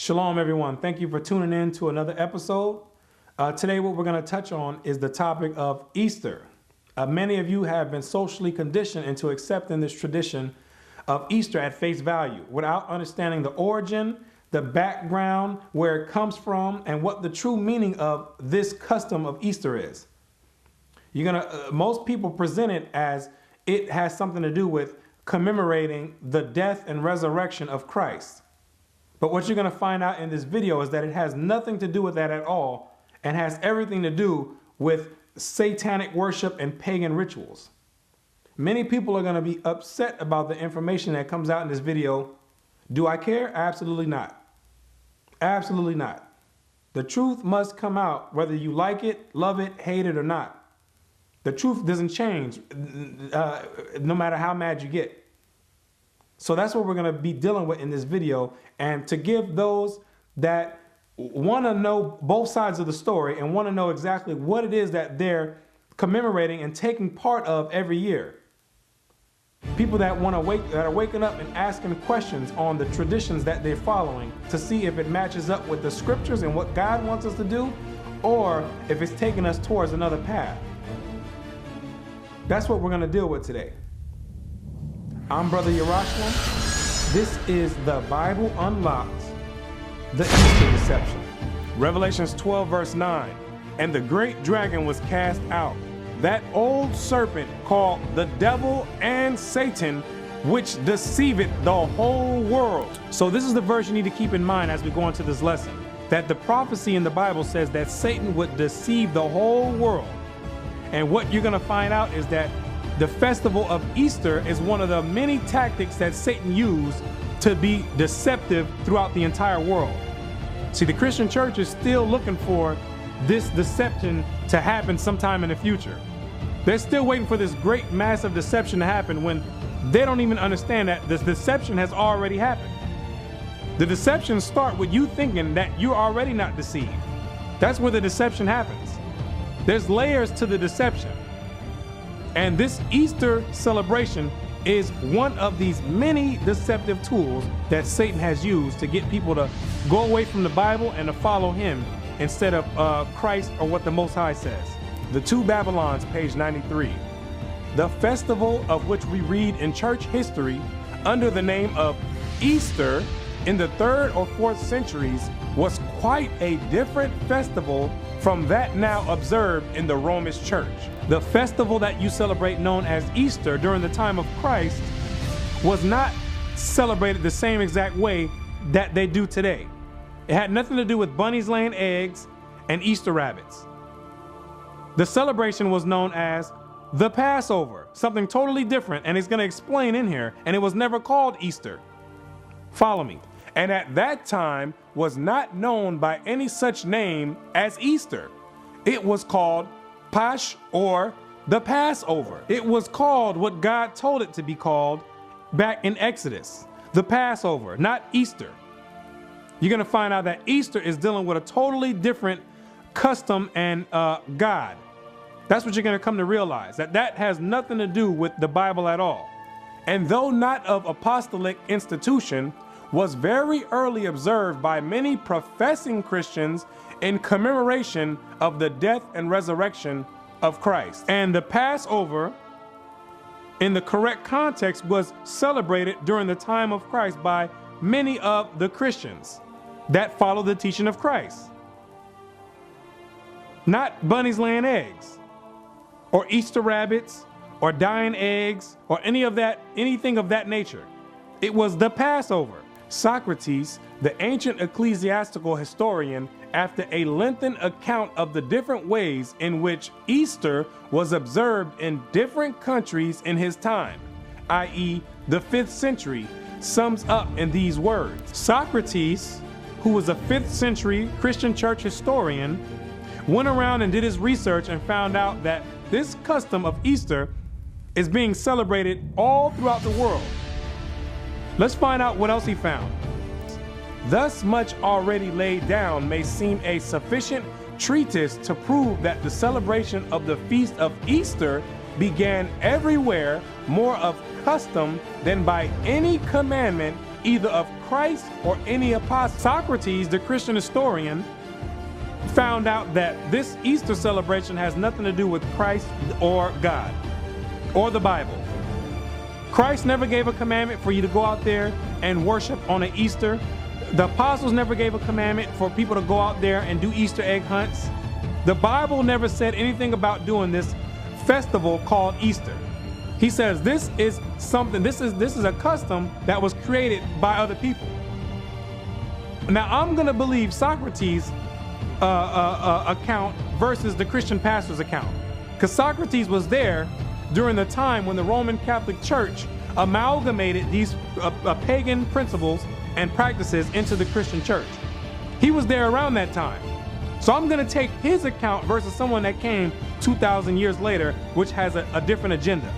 Shalom, everyone. Thank you for tuning in to another episode. Today, what we're going to touch on is the topic of Easter. Many of you have been socially conditioned into accepting this tradition of Easter at face value without understanding the origin, the background, where it comes from, and what the true meaning of this custom of Easter is. Most people present it as it has something to do with commemorating the death and resurrection of Christ. But what you're going to find out in this video is that it has nothing to do with that at all and has everything to do with satanic worship and pagan rituals. Many people are going to be upset about the information that comes out in this video. Do I care? Absolutely not. Absolutely not. The truth must come out whether you like it, love it, hate it, or not. The truth doesn't change no matter how mad you get. So that's what we're going to be dealing with in this video. And to give those that want to know both sides of the story and want to know exactly what it is that they're commemorating and taking part of every year. People that are waking up and asking questions on the traditions that they're following to see if it matches up with the scriptures and what God wants us to do, or if it's taking us towards another path. That's what we're going to deal with today. I'm Brother Yerushalayim. This is the Bible Unlocked, the Easter Deception. Revelations 12 verse 9. And the great dragon was cast out, that old serpent called the devil and Satan, which deceiveth the whole world. So this is the verse you need to keep in mind as we go into this lesson. That the prophecy in the Bible says that Satan would deceive the whole world. And what you're going to find out is that the festival of Easter is one of the many tactics that Satan used to be deceptive throughout the entire world. See, the Christian church is still looking for this deception to happen sometime in the future. They're still waiting for this great massive deception to happen when they don't even understand that this deception has already happened. The deception starts with you thinking that you're already not deceived. That's where the deception happens. There's layers to the deception. And this Easter celebration is one of these many deceptive tools that Satan has used to get people to go away from the Bible and to follow him instead of Christ or what the Most High says. The Two Babylons, page 93. The festival of which we read in church history under the name of Easter in the 3rd or 4th centuries was quite a different festival from that now observed in the Romish church. The festival that you celebrate known as Easter during the time of Christ was not celebrated the same exact way that they do today. It had nothing to do with bunnies laying eggs and Easter rabbits. The celebration was known as the Passover, something totally different, and it's going to explain in here, and it was never called Easter. Follow me. And at that time was not known by any such name as Easter. It was called Pasch, or the Passover. It was called what God told it to be called back in Exodus, the Passover, not Easter. You're going to find out that Easter is dealing with a totally different custom and God. That's what you're going to come to realize, that has nothing to do with the Bible at all. And though not of apostolic institution, was very early observed by many professing Christians in commemoration of the death and resurrection of Christ. And the Passover, in the correct context, was celebrated during the time of Christ by many of the Christians that follow the teaching of Christ. Not bunnies laying eggs, or Easter rabbits, or dying eggs, or anything of that nature. It was the Passover. Socrates, the ancient ecclesiastical historian, after a lengthened account of the different ways in which Easter was observed in different countries in his time, i.e. the 5th century, sums up in these words. Socrates, who was a 5th century Christian church historian, went around and did his research and found out that this custom of Easter is being celebrated all throughout the world. Let's find out what else he found. Thus much already laid down may seem a sufficient treatise to prove that the celebration of the feast of Easter began everywhere more of custom than by any commandment either of Christ or any apostle. Socrates, the Christian historian, found out that this Easter celebration has nothing to do with Christ or God or the Bible. Christ never gave a commandment for you to go out there and worship on an Easter. The apostles never gave a commandment for people to go out there and do Easter egg hunts. The Bible never said anything about doing this festival called Easter. He says this is something, this is a custom that was created by other people. Now I'm gonna believe Socrates' account versus the Christian pastor's account, because Socrates was there during the time when the Roman Catholic Church amalgamated these pagan principles and practices into the Christian church. He was there around that time. So I'm gonna take his account versus someone that came 2,000 years later, which has a different agenda.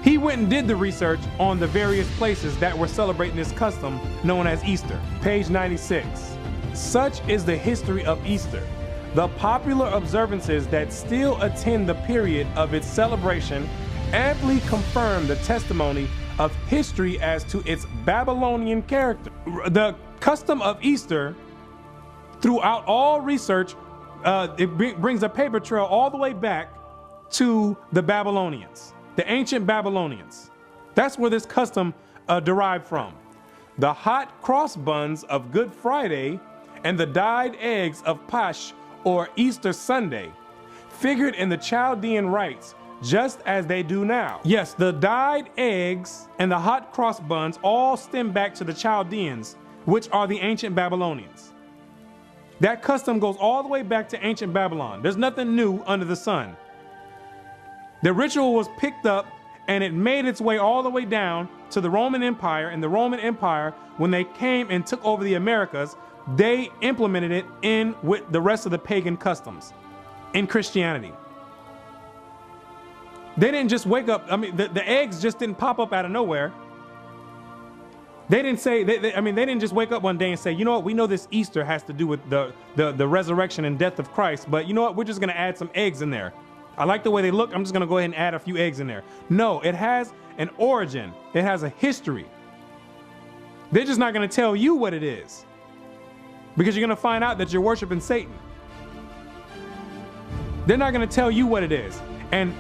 He went and did the research on the various places that were celebrating this custom known as Easter. Page 96. Such is the history of Easter. The popular observances that still attend the period of its celebration amply confirm the testimony of history as to its Babylonian character. The custom of Easter, throughout all research, it brings a paper trail all the way back to the Babylonians, the ancient Babylonians. That's where this custom derived from. The hot cross buns of Good Friday and the dyed eggs of Pasch, or Easter Sunday, figured in the Chaldean rites just as they do now. Yes, the dyed eggs and the hot cross buns all stem back to the Chaldeans, which are the ancient Babylonians. That custom goes all the way back to ancient Babylon. There's nothing new under the sun. The ritual was picked up and it made its way all the way down to the Roman Empire. And the Roman Empire, when they came and took over the Americas, they implemented it in with the rest of the pagan customs in Christianity. They didn't just wake up. I mean, the eggs just didn't pop up out of nowhere. They didn't say, they didn't just wake up one day and say, you know what, we know this Easter has to do with the resurrection and death of Christ, but you know what, we're just gonna add some eggs in there. I like the way they look, I'm just gonna go ahead and add a few eggs in there. No, it has an origin. It has a history. They're just not gonna tell you what it is, because you're gonna find out that you're worshiping Satan. They're not gonna tell you what it is. And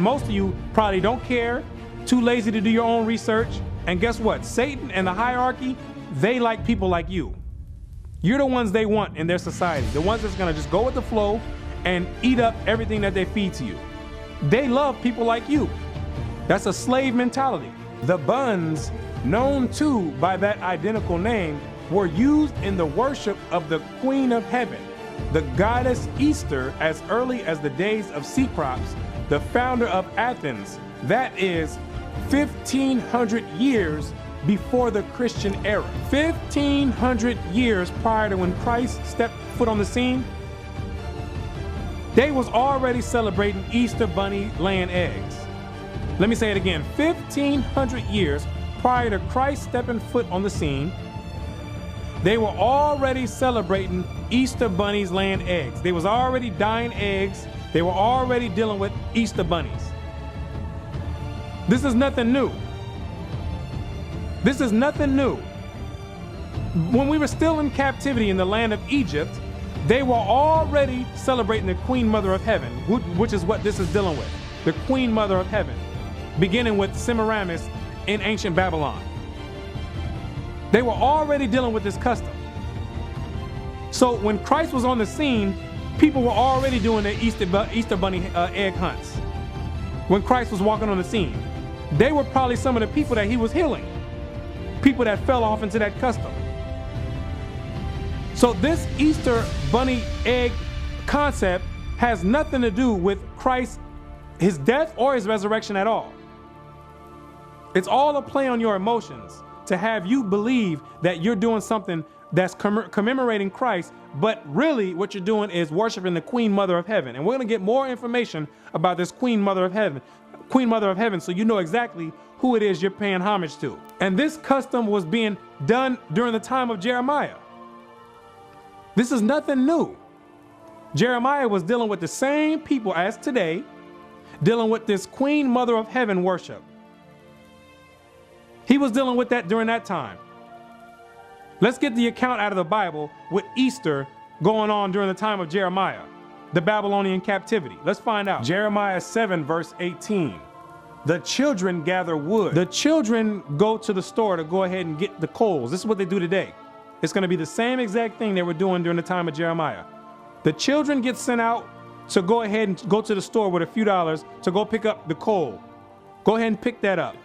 most of you probably don't care, too lazy to do your own research. And guess what? Satan and the hierarchy, they like people like you. You're the ones they want in their society. The ones that's gonna just go with the flow and eat up everything that they feed to you. They love people like you. That's a slave mentality. The buns, known too by that identical name, were used in the worship of the Queen of Heaven, the goddess Easter, as early as the days of Cecrops, the founder of Athens. That is 1,500 years before the Christian era. 1,500 years prior to when Christ stepped foot on the scene, they was already celebrating Easter bunny laying eggs. Let me say it again. 1,500 years prior to Christ stepping foot on the scene, they were already celebrating Easter bunnies laying eggs. They was already dyeing eggs. They were already dealing with Easter bunnies. This is nothing new. This is nothing new. When we were still in captivity in the land of Egypt, they were already celebrating the Queen Mother of Heaven, which is what this is dealing with. The Queen Mother of Heaven, beginning with Semiramis in ancient Babylon. They were already dealing with this custom. So when Christ was on the scene, people were already doing their Easter bunny egg hunts. When Christ was walking on the scene, they were probably some of the people that he was healing. People that fell off into that custom. So this Easter bunny egg concept has nothing to do with Christ, his death or his resurrection at all. It's all a play on your emotions to have you believe that you're doing something that's commemorating Christ, but really what you're doing is worshiping the Queen Mother of Heaven. And we're going to get more information about this Queen Mother of Heaven, so you know exactly who it is you're paying homage to. And this custom was being done during the time of Jeremiah. This is nothing new. Jeremiah was dealing with the same people as today, dealing with this Queen Mother of Heaven worship. He was dealing with that during that time. Let's get the account out of the Bible with Easter going on during the time of Jeremiah, the Babylonian captivity. Let's find out. Jeremiah 7 verse 18. The children gather wood. The children go to the store to go ahead and get the coals. This is what they do today. It's going to be the same exact thing they were doing during the time of Jeremiah. The children get sent out to go ahead and go to the store with a few dollars to go pick up the coal. Go ahead and pick that up.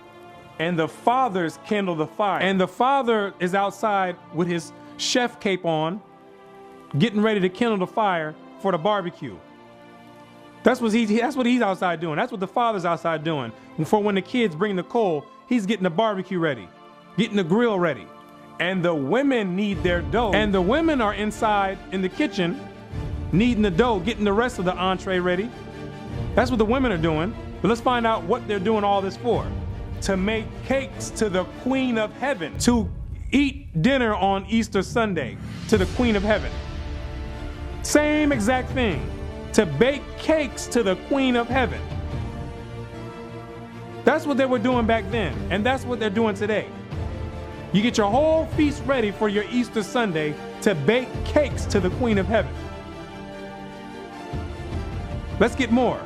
And the fathers kindle the fire. And the father is outside with his chef cape on, getting ready to kindle the fire for the barbecue. That's what he's outside doing. That's what the father's outside doing. For when the kids bring the coal, he's getting the barbecue ready, getting the grill ready. And the women need their dough. And the women are inside in the kitchen, kneading the dough, getting the rest of the entree ready. That's what the women are doing. But let's find out what they're doing all this for. To make cakes to the Queen of Heaven, to eat dinner on Easter Sunday to the Queen of Heaven. Same exact thing, to bake cakes to the Queen of Heaven. That's what they were doing back then, and that's what they're doing today. You get your whole feast ready for your Easter Sunday to bake cakes to the Queen of Heaven. Let's get more.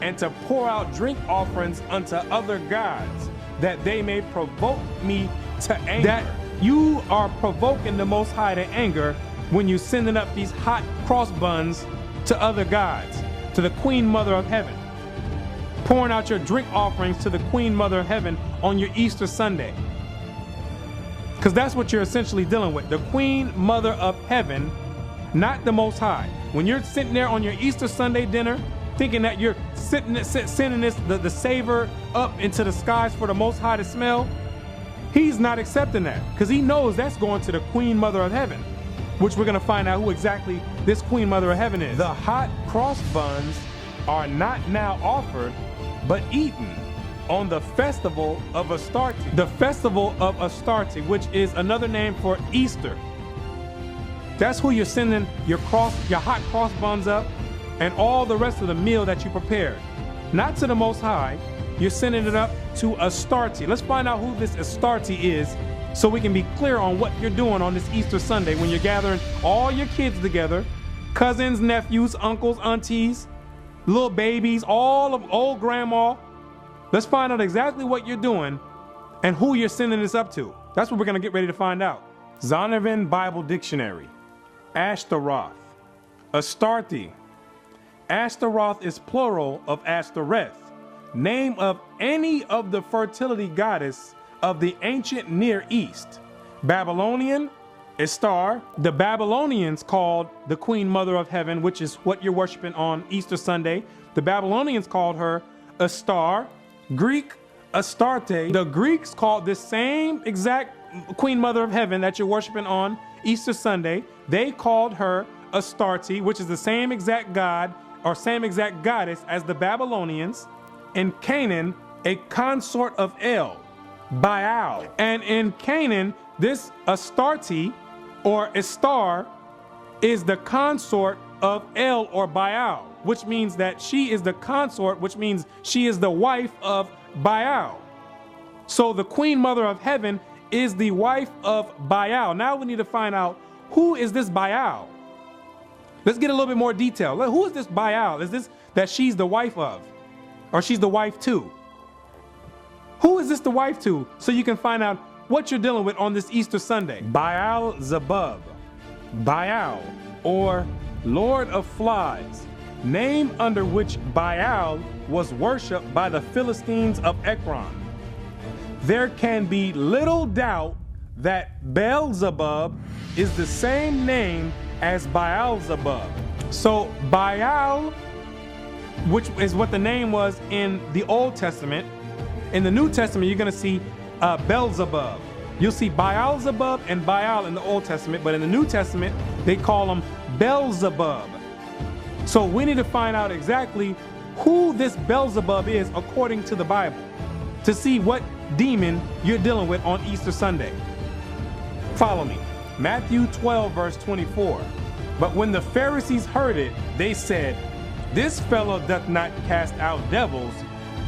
And to pour out drink offerings unto other gods, that they may provoke me to anger. That you are provoking the Most High to anger when you're sending up these hot cross buns to other gods, to the Queen Mother of Heaven. Pouring out your drink offerings to the Queen Mother of Heaven on your Easter Sunday. Because that's what you're essentially dealing with. The Queen Mother of Heaven, not the Most High. When you're sitting there on your Easter Sunday dinner, thinking that you're sending the savor up into the skies for the Most High to smell, he's not accepting that, because he knows that's going to the Queen Mother of Heaven, which we're going to find out who exactly this Queen Mother of Heaven is. The hot cross buns are not now offered, but eaten on the festival of Astarte. The festival of Astarte, which is another name for Easter. That's who you're sending your hot cross buns up and all the rest of the meal that you prepared. Not to the Most High, you're sending it up to Astarte. Let's find out who this Astarte is so we can be clear on what you're doing on this Easter Sunday when you're gathering all your kids together, cousins, nephews, uncles, aunties, little babies, all of old grandma. Let's find out exactly what you're doing and who you're sending this up to. That's what we're gonna get ready to find out. Zondervan Bible Dictionary. Ashtaroth. Astarte. Ashtaroth is plural of Ashtoreth, name of any of the fertility goddess of the ancient Near East. Babylonian, Ishtar. The Babylonians called the Queen Mother of Heaven, which is what you're worshiping on Easter Sunday. The Babylonians called her Ishtar. Greek, Astarte. The Greeks called this same exact Queen Mother of Heaven that you're worshiping on Easter Sunday. They called her Astarte, which is the same exact god or same exact goddess as the Babylonians. In Canaan, a consort of El, Baal. And in Canaan, this Astarte or Ishtar is the consort of El or Baal, which means that she is the consort, which means she is the wife of Baal. So the Queen Mother of Heaven is the wife of Baal. Now we need to find out, who is this Baal? Let's get a little bit more detail. Who is this Baal? Is this that she's the wife of? Or she's the wife to? Who is this the wife to? So you can find out what you're dealing with on this Easter Sunday. Baal Zebub. Baal, or Lord of Flies, name under which Baal was worshipped by the Philistines of Ekron. There can be little doubt that Beelzebub is the same name as Baal-zebub. So Baal, which is what the name was in the Old Testament, in the New Testament you're going to see Beelzebub. You'll see Baal-zebub and Baal in the Old Testament, but in the New Testament they call him Beelzebub. So we need to find out exactly who this Beelzebub is according to the Bible to see what demon you're dealing with on Easter Sunday. Follow me. Matthew 12 verse 24. But when the Pharisees heard it, they said, this fellow doth not cast out devils,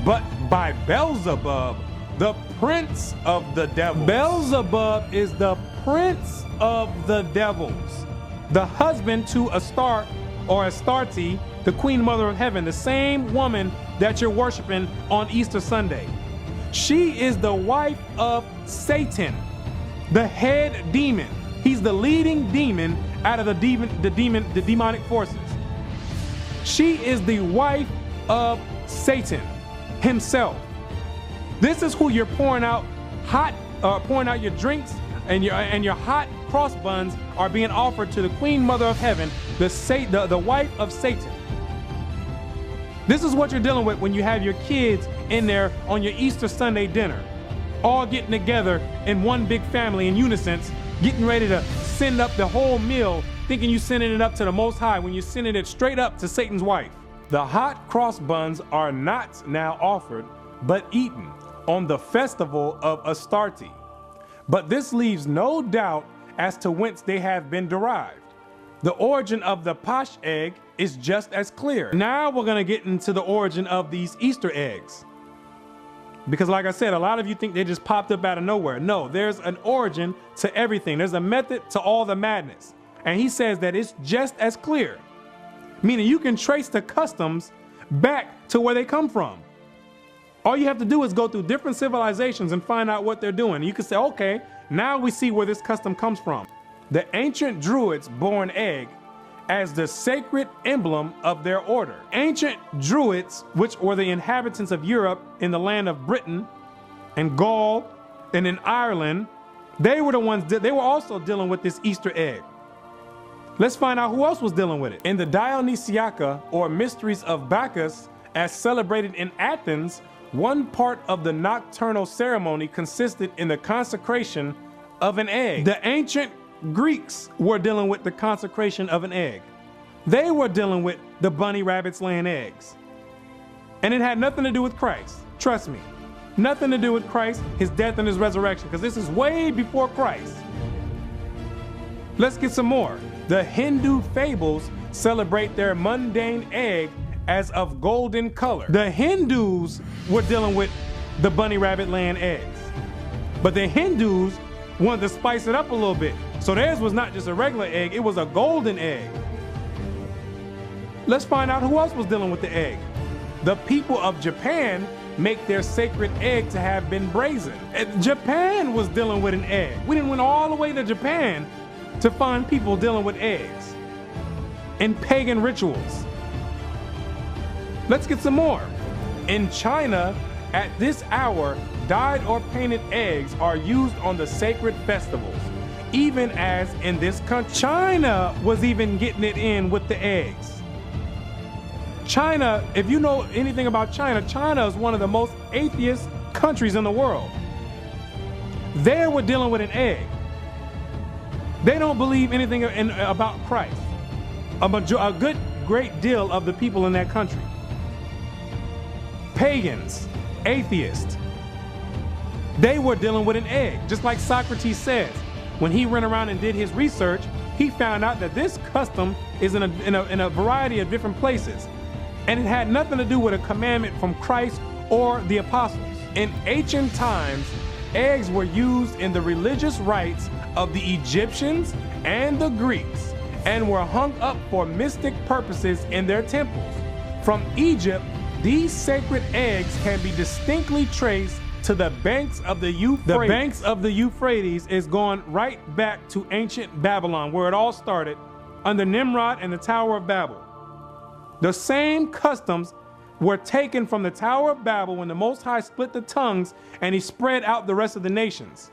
but by Beelzebub, the prince of the devils. Beelzebub is the prince of the devils, the husband to Astarte or Astarte, the queen mother of heaven, the same woman that you're worshiping on Easter Sunday. She is the wife of Satan, the head demon. He's the leading demon out of the demonic forces. She is the wife of Satan himself. This is who you're pouring out your drinks, and your hot cross buns are being offered to the queen mother of heaven, the wife of Satan. This is what you're dealing with when you have your kids in there on your Easter Sunday dinner, all getting together in one big family in unison, getting ready to send up the whole meal, thinking you're sending it up to the Most High when you're sending it straight up to Satan's wife. The hot cross buns are not now offered, but eaten on the festival of Astarte. But this leaves no doubt as to whence they have been derived. The origin of the posh egg is just as clear. Now we're going to get into the origin of these Easter eggs. Because like I said, a lot of you think they just popped up out of nowhere. No, there's an origin to everything. There's a method to all the madness. And he says that it's just as clear. Meaning you can trace the customs back to where they come from. All you have to do is go through different civilizations and find out what they're doing. You can say, okay, now we see where this custom comes from. The ancient Druids bore an egg as the sacred emblem of their order. Ancient Druids, which were the inhabitants of Europe in the land of Britain and Gaul and in Ireland, they were the ones they were also dealing with this Easter egg. Let's find out who else was dealing with it. In the Dionysiaca, or Mysteries of Bacchus, as celebrated in Athens, one part of the nocturnal ceremony consisted in the consecration of an egg. The ancient Greeks were dealing with the consecration of an egg. They were dealing with the bunny rabbits laying eggs. And it had nothing to do with Christ. Trust me. Nothing to do with Christ, his death and his resurrection, because this is way before Christ. Let's get some more. The Hindu fables celebrate their mundane egg as of golden color. The Hindus were dealing with the bunny rabbit laying eggs. But the Hindus wanted to spice it up a little bit. So theirs was not just a regular egg, it was a golden egg. Let's find out who else was dealing with the egg. The people of Japan make their sacred egg to have been brazen. Japan was dealing with an egg. We didn't went all the way to Japan to find people dealing with eggs in pagan rituals. Let's get some more. In China, at this hour, dyed or painted eggs are used on the sacred festivals, even as in this country. China was even getting it in with the eggs. China, if you know anything about China, China is one of the most atheist countries in the world. They were dealing with an egg. They don't believe anything about Christ. A great deal of the people in that country. Pagans, atheists, they were dealing with an egg. Just like Socrates says, when he went around and did his research, he found out that this custom is in a variety of different places. And it had nothing to do with a commandment from Christ or the apostles. In ancient times, eggs were used in the religious rites of the Egyptians and the Greeks and were hung up for mystic purposes in their temples. From Egypt, these sacred eggs can be distinctly traced to the banks of the Euphrates. The banks of the Euphrates is going right back to ancient Babylon, where it all started under Nimrod and the Tower of Babel. The same customs were taken from the Tower of Babel when the Most High split the tongues and he spread out the rest of the nations.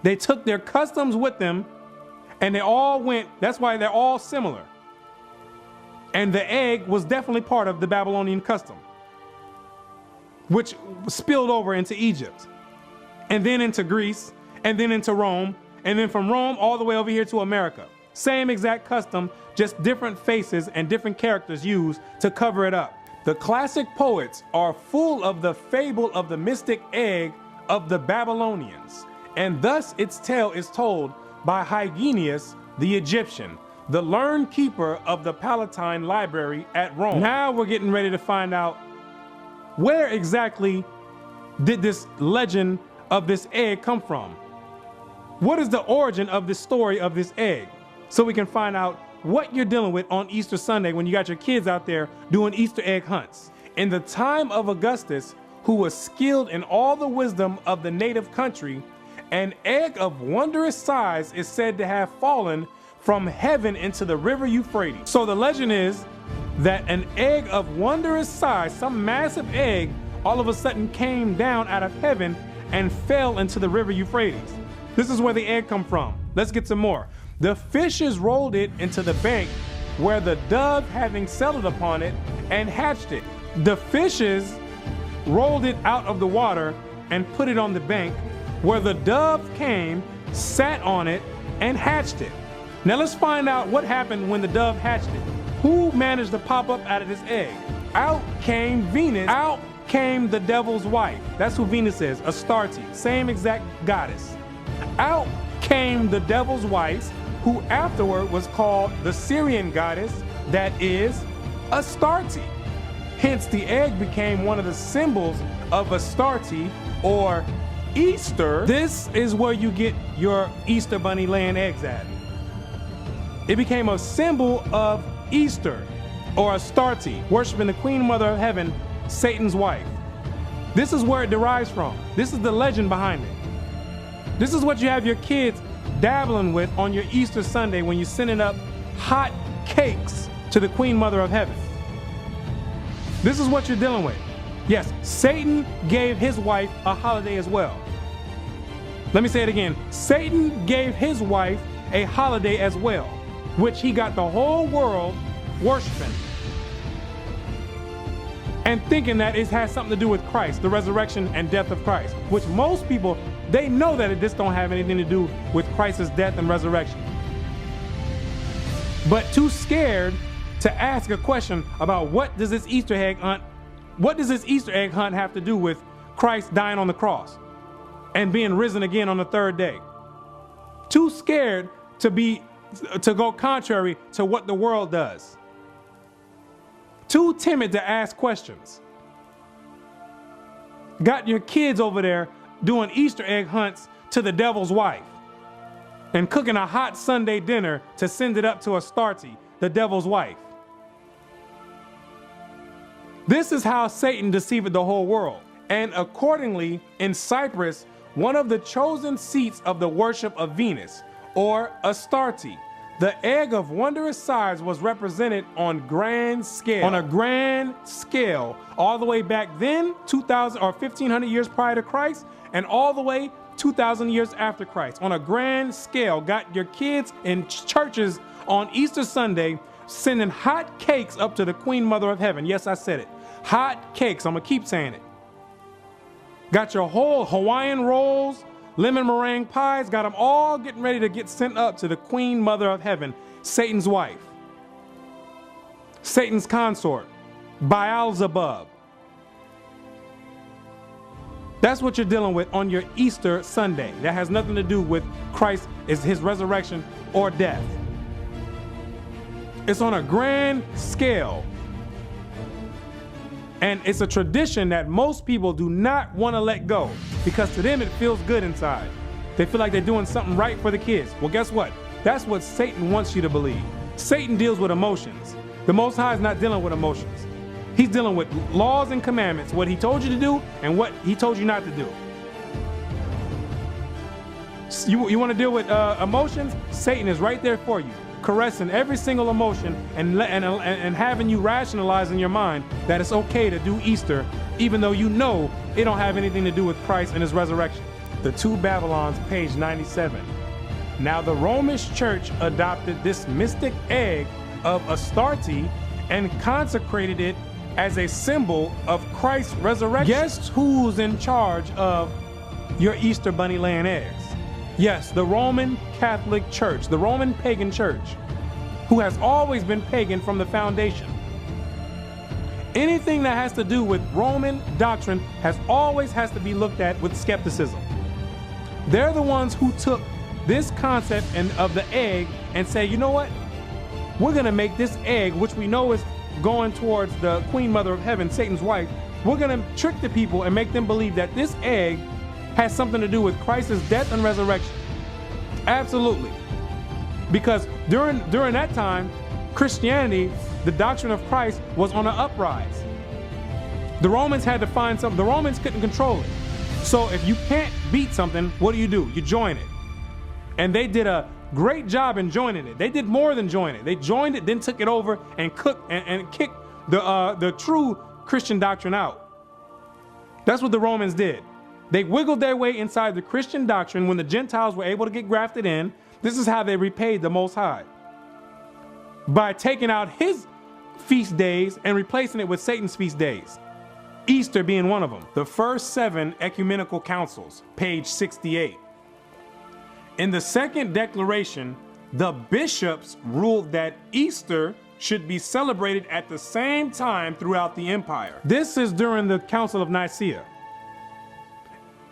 They took their customs with them and they all went, that's why they're all similar. And the egg was definitely part of the Babylonian custom, which spilled over into Egypt and then into Greece and then into Rome and then from Rome all the way over here to America. Same exact custom, just different faces and different characters used to cover it up. The classic poets are full of the fable of the mystic egg of the Babylonians, and thus its tale is told by Hyginus the Egyptian, the learned keeper of the Palatine Library at Rome. Now we're getting ready to find out where exactly did this legend of this egg come from? What is the origin of the story of this egg? So we can find out what you're dealing with on Easter Sunday when you got your kids out there doing Easter egg hunts. In the time of Augustus, who was skilled in all the wisdom of the native country, an egg of wondrous size is said to have fallen from heaven into the river Euphrates. So the legend is that an egg of wondrous size, some massive egg, all of a sudden came down out of heaven and fell into the river Euphrates. This is where the egg come from. Let's get some more. The fishes rolled it into the bank where the dove having settled upon it and hatched it. The fishes rolled it out of the water and put it on the bank where the dove came, sat on it, and hatched it. Now let's find out what happened when the dove hatched it. Who managed to pop up out of this egg? Out came Venus. Out came the devil's wife. That's who Venus is, Astarte, same exact goddess. Out came the devil's wife, who afterward was called the Syrian goddess, that is Astarte. Hence, the egg became one of the symbols of Astarte, or Easter. This is where you get your Easter bunny laying eggs at. It became a symbol of Easter, or Astarte, worshiping the Queen Mother of Heaven, Satan's wife. This is where it derives from. This is the legend behind it. This is what you have your kids dabbling with on your Easter Sunday when you're sending up hot cakes to the Queen Mother of Heaven. This is what you're dealing with. Yes, Satan gave his wife a holiday as well. Let me say it again. Satan gave his wife a holiday as well, which he got the whole world worshiping and thinking that it has something to do with Christ, the resurrection and death of Christ, which most people, they know that this don't have anything to do with Christ's death and resurrection. But too scared to ask a question about what does this Easter egg hunt have to do with Christ dying on the cross and being risen again on the third day. Too scared to go contrary to what the world does. Too timid to ask questions. Got your kids over there doing Easter egg hunts to the devil's wife and cooking a hot Sunday dinner to send it up to Astarte, the devil's wife. This is how Satan deceived the whole world. And accordingly, in Cyprus, one of the chosen seats of the worship of Venus, or Astarte, the egg of wondrous size was represented on grand scale. On a grand scale, all the way back then, 2,000 or 1,500 years prior to Christ, and all the way 2,000 years after Christ. On a grand scale, got your kids in churches on Easter Sunday sending hot cakes up to the Queen Mother of Heaven. Yes, I said it. Hot cakes. I'm gonna keep saying it. Got your whole Hawaiian rolls, lemon meringue pies, got them all getting ready to get sent up to the Queen Mother of Heaven, Satan's wife, Satan's consort, Beelzebub. That's what you're dealing with on your Easter Sunday. That has nothing to do with Christ, is his resurrection or death. It's on a grand scale. And it's a tradition that most people do not want to let go because to them it feels good inside. They feel like they're doing something right for the kids. Well, guess what? That's what Satan wants you to believe. Satan deals with emotions. The Most High is not dealing with emotions. He's dealing with laws and commandments, what he told you to do and what he told you not to do. You want to deal with emotions? Satan is right there for you, caressing every single emotion and having you rationalize in your mind that it's okay to do Easter, even though you know it don't have anything to do with Christ and his resurrection. The Two Babylons, page 97. Now the Roman Church adopted this mystic egg of Astarte and consecrated it as a symbol of Christ's resurrection. Guess who's in charge of your Easter bunny laying eggs? Yes, the Roman Catholic Church, the Roman pagan church, who has always been pagan from the foundation. Anything that has to do with Roman doctrine has to be looked at with skepticism. They're the ones who took this concept of the egg and say, you know what? We're gonna make this egg, which we know is going towards the Queen Mother of Heaven, Satan's wife, we're going to trick the people and make them believe that this egg has something to do with Christ's death and resurrection. Absolutely. Because during that time, Christianity, the doctrine of Christ, was on an uprise. The Romans had to find something. The Romans couldn't control it. So if you can't beat something, what do? You join it. And they did a great job in joining it. They did more than join it. They joined it, then took it over and cooked and kicked the true Christian doctrine out. That's what the Romans did. They wiggled their way inside the Christian doctrine when the Gentiles were able to get grafted in. This is how they repaid the Most High. By taking out his feast days and replacing it with Satan's feast days. Easter being one of them. The first 7 ecumenical councils, page 68. In the second declaration, the bishops ruled that Easter should be celebrated at the same time throughout the empire. This is during the Council of Nicaea.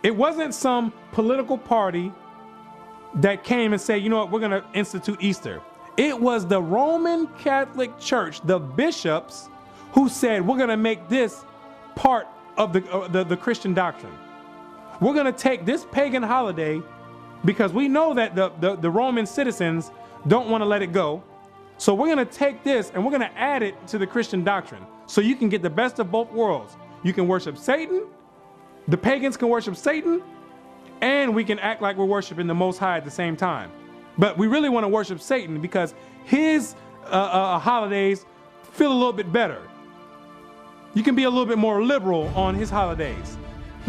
It wasn't some political party that came and said, you know what, we're going to institute Easter. It was the Roman Catholic Church, the bishops, who said, we're going to make this part of the Christian doctrine. We're going to take this pagan holiday because we know that the Roman citizens don't want to let it go. So we're going to take this and we're going to add it to the Christian doctrine so you can get the best of both worlds. You can worship Satan, the pagans can worship Satan, and we can act like we're worshiping the Most High at the same time. But we really want to worship Satan because his holidays feel a little bit better. You can be a little bit more liberal on his holidays.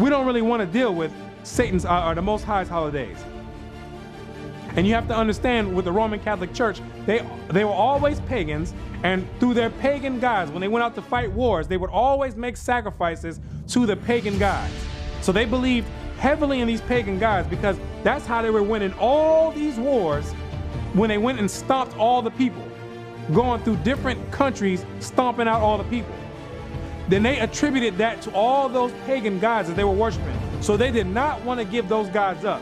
We don't really want to deal with Satan's or the Most High's holidays. And you have to understand, with the Roman Catholic Church, they were always pagans, and through their pagan gods, when they went out to fight wars, they would always make sacrifices to the pagan gods. So they believed heavily in these pagan gods because that's how they were winning all these wars when they went and stomped all the people, going through different countries, stomping out all the people. Then they attributed that to all those pagan gods that they were worshiping. So they did not want to give those gods up.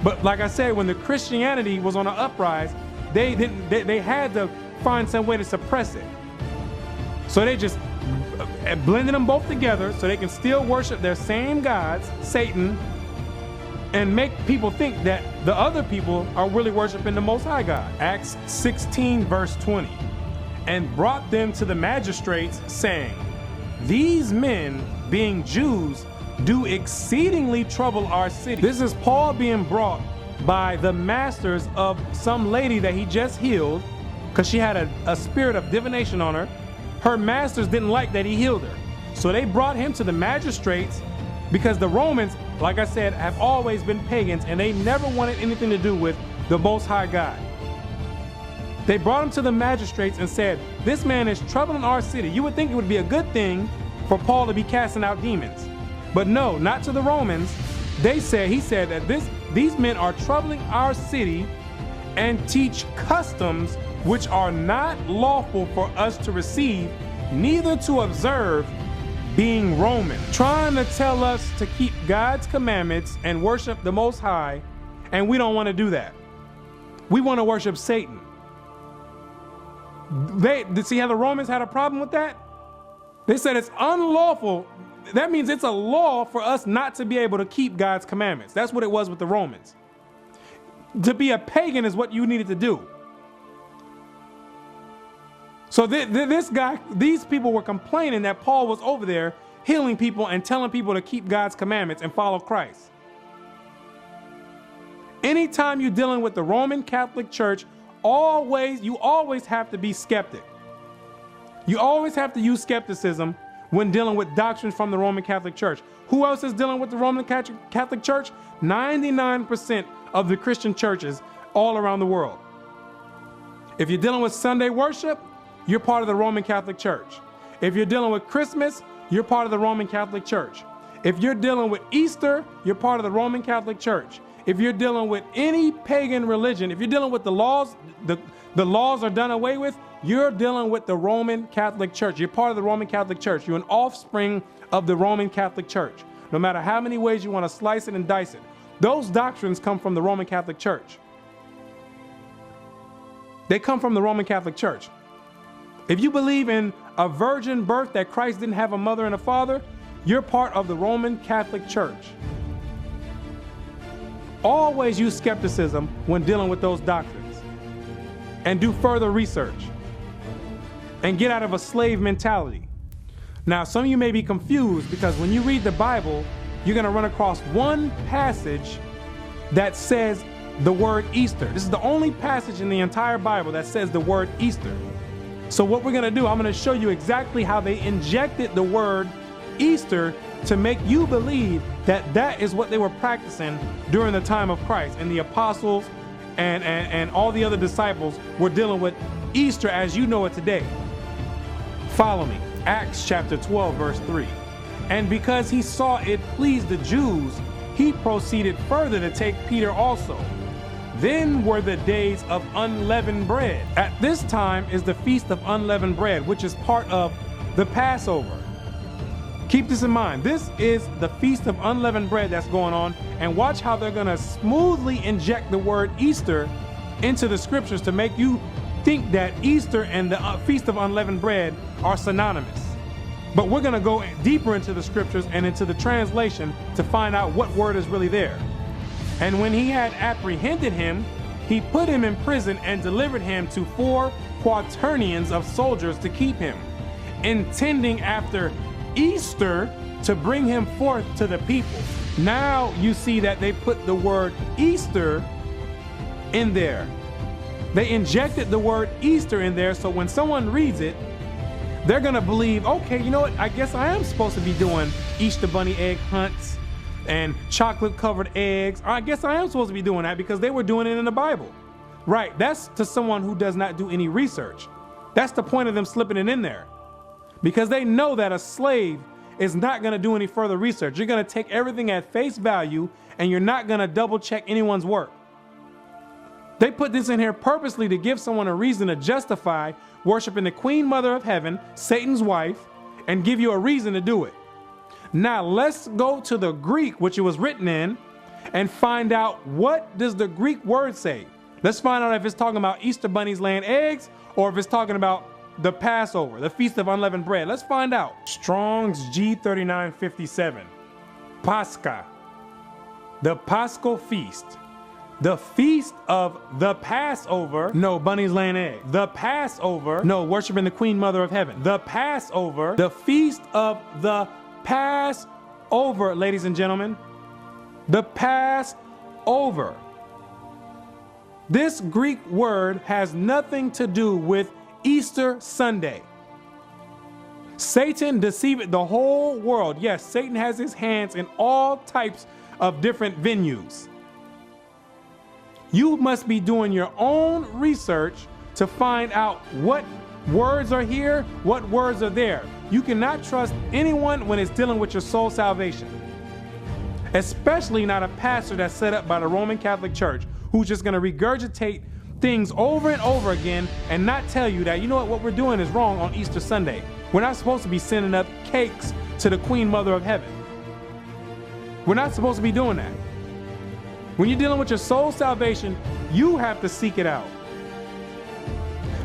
But like I said, when the Christianity was on an uprise, they had to find some way to suppress it. So they just blended them both together so they can still worship their same gods, Satan, and make people think that the other people are really worshiping the Most High God. Acts 16, verse 20. And brought them to the magistrates, saying, these men, being Jews, do exceedingly trouble our city. This is Paul being brought by the masters of some lady that he just healed because she had a spirit of divination on her. Her masters didn't like that he healed her. So they brought him to the magistrates because the Romans, like I said, have always been pagans and they never wanted anything to do with the Most High God. They brought him to the magistrates and said, this man is troubling our city. You would think it would be a good thing for Paul to be casting out demons. But no, not to the Romans. He said that these men are troubling our city and teach customs which are not lawful for us to receive, neither to observe, being Roman. Trying to tell us to keep God's commandments and worship the Most High, and we don't want to do that. We want to worship Satan. See how the Romans had a problem with that? They said it's unlawful. That means it's a law for us not to be able to keep God's commandments. That's what it was with the Romans. To be a pagan is what you needed to do. So these people were complaining that Paul was over there healing people and telling people to keep God's commandments and follow Christ. Anytime you're dealing with the Roman Catholic Church, you always have to be skeptic. You always have to use skepticism when dealing with doctrines from the Roman Catholic Church. Who else is dealing with the Roman Catholic Church? 99% of the Christian churches all around the world. If you're dealing with Sunday worship, you're part of the Roman Catholic Church. If you're dealing with Christmas, you're part of the Roman Catholic Church. If you're dealing with Easter, you're part of the Roman Catholic Church. If you're dealing with any pagan religion, if you're dealing with the laws, the laws are done away with, you're dealing with the Roman Catholic Church. You're part of the Roman Catholic Church. You're an offspring of the Roman Catholic Church. No matter how many ways you want to slice it and dice it, those doctrines come from the Roman Catholic Church. They come from the Roman Catholic Church. If you believe in a virgin birth, that Christ didn't have a mother and a father, you're part of the Roman Catholic Church. Always use skepticism when dealing with those doctrines, and do further research and get out of a slave mentality. Now, some of you may be confused because when you read the Bible, you're going to run across one passage that says the word Easter. This is the only passage in the entire Bible that says the word Easter. So what we're going to do, I'm going to show you exactly how they injected the word Easter to make you believe that that is what they were practicing during the time of Christ. And the apostles and all the other disciples were dealing with Easter as you know it today. Follow me. Acts chapter 12, verse 3. And because he saw it pleased the Jews, he proceeded further to take Peter also. Then were the days of unleavened bread. At this time is the feast of unleavened bread, which is part of the Passover. Keep this in mind. This is the feast of unleavened bread that's going on, and watch how they're going to smoothly inject the word Easter into the scriptures to make you think that Easter and the feast of unleavened bread are synonymous. But we're going to go deeper into the scriptures and into the translation to find out what word is really there. And when he had apprehended him, he put him in prison and delivered him to 4 quaternions of soldiers to keep him, intending after Easter to bring him forth to the people. Now you see that they put the word Easter in there. They injected the word Easter in there, so when someone reads it, they're gonna believe, okay, you know what, I guess I am supposed to be doing Easter bunny egg hunts and chocolate covered eggs. I guess I am supposed to be doing that because they were doing it in the Bible. Right, that's to someone who does not do any research. That's the point of them slipping it in there. Because they know that a slave is not gonna do any further research. You're gonna take everything at face value and you're not gonna double check anyone's work. They put this in here purposely to give someone a reason to justify worshiping the Queen Mother of Heaven, Satan's wife, and give you a reason to do it. Now let's go to the Greek, which it was written in, and find out what does the Greek word say. Let's find out if it's talking about Easter bunnies laying eggs or if it's talking about the Passover, the Feast of Unleavened Bread. Let's find out. Strong's G3957. Pascha, the Paschal Feast. The feast of the Passover, no, bunnies laying eggs. The Passover, no, worshiping the Queen Mother of Heaven. The Passover, the feast of the Passover, ladies and gentlemen. The Passover. This Greek word has nothing to do with Easter Sunday. Satan deceived the whole world. Yes, Satan has his hands in all types of different venues. You must be doing your own research to find out what words are here, what words are there. You cannot trust anyone when it's dealing with your soul salvation, especially not a pastor that's set up by the Roman Catholic Church who's just going to regurgitate things over and over again and not tell you that, you know what we're doing is wrong on Easter Sunday. We're not supposed to be sending up cakes to the Queen Mother of Heaven. We're not supposed to be doing that. When you're dealing with your soul salvation, you have to seek it out.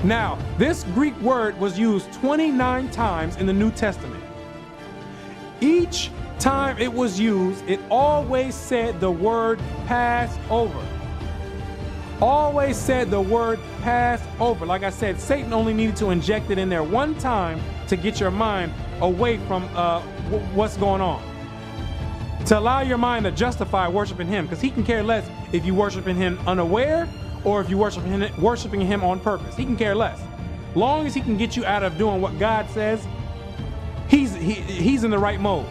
Now, this Greek word was used 29 times in the New Testament. Each time it was used, it always said the word Passover. Always said the word Passover. Like I said, Satan only needed to inject it in there one time to get your mind away from what's going on. To allow your mind to justify worshiping him, because he can care less if you worshiping him unaware or if you worshiping him on purpose. He can care less. Long as he can get you out of doing what God says, he's in the right mode.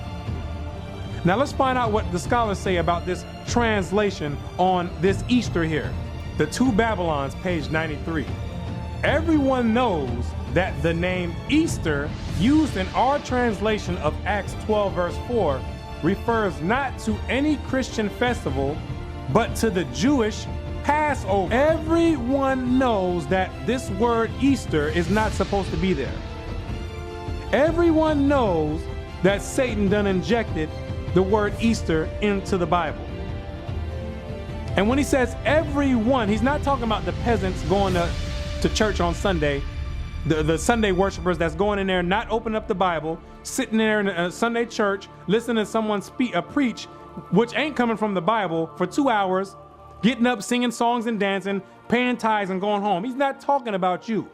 Now let's find out what the scholars say about this translation on this Easter here. The Two Babylons, page 93. Everyone knows that the name Easter, used in our translation of Acts 12 verse 4, refers not to any Christian festival, but to the Jewish Passover. Everyone knows that this word Easter is not supposed to be there. Everyone knows that Satan done injected the word Easter into the Bible. And when he says everyone, he's not talking about the peasants going to church on Sunday the Sunday worshipers that's going in there, not opening up the Bible, sitting there in a Sunday church, listening to someone preach, which ain't coming from the Bible, for 2 hours, getting up, singing songs and dancing, paying tithes and going home. He's not talking about you.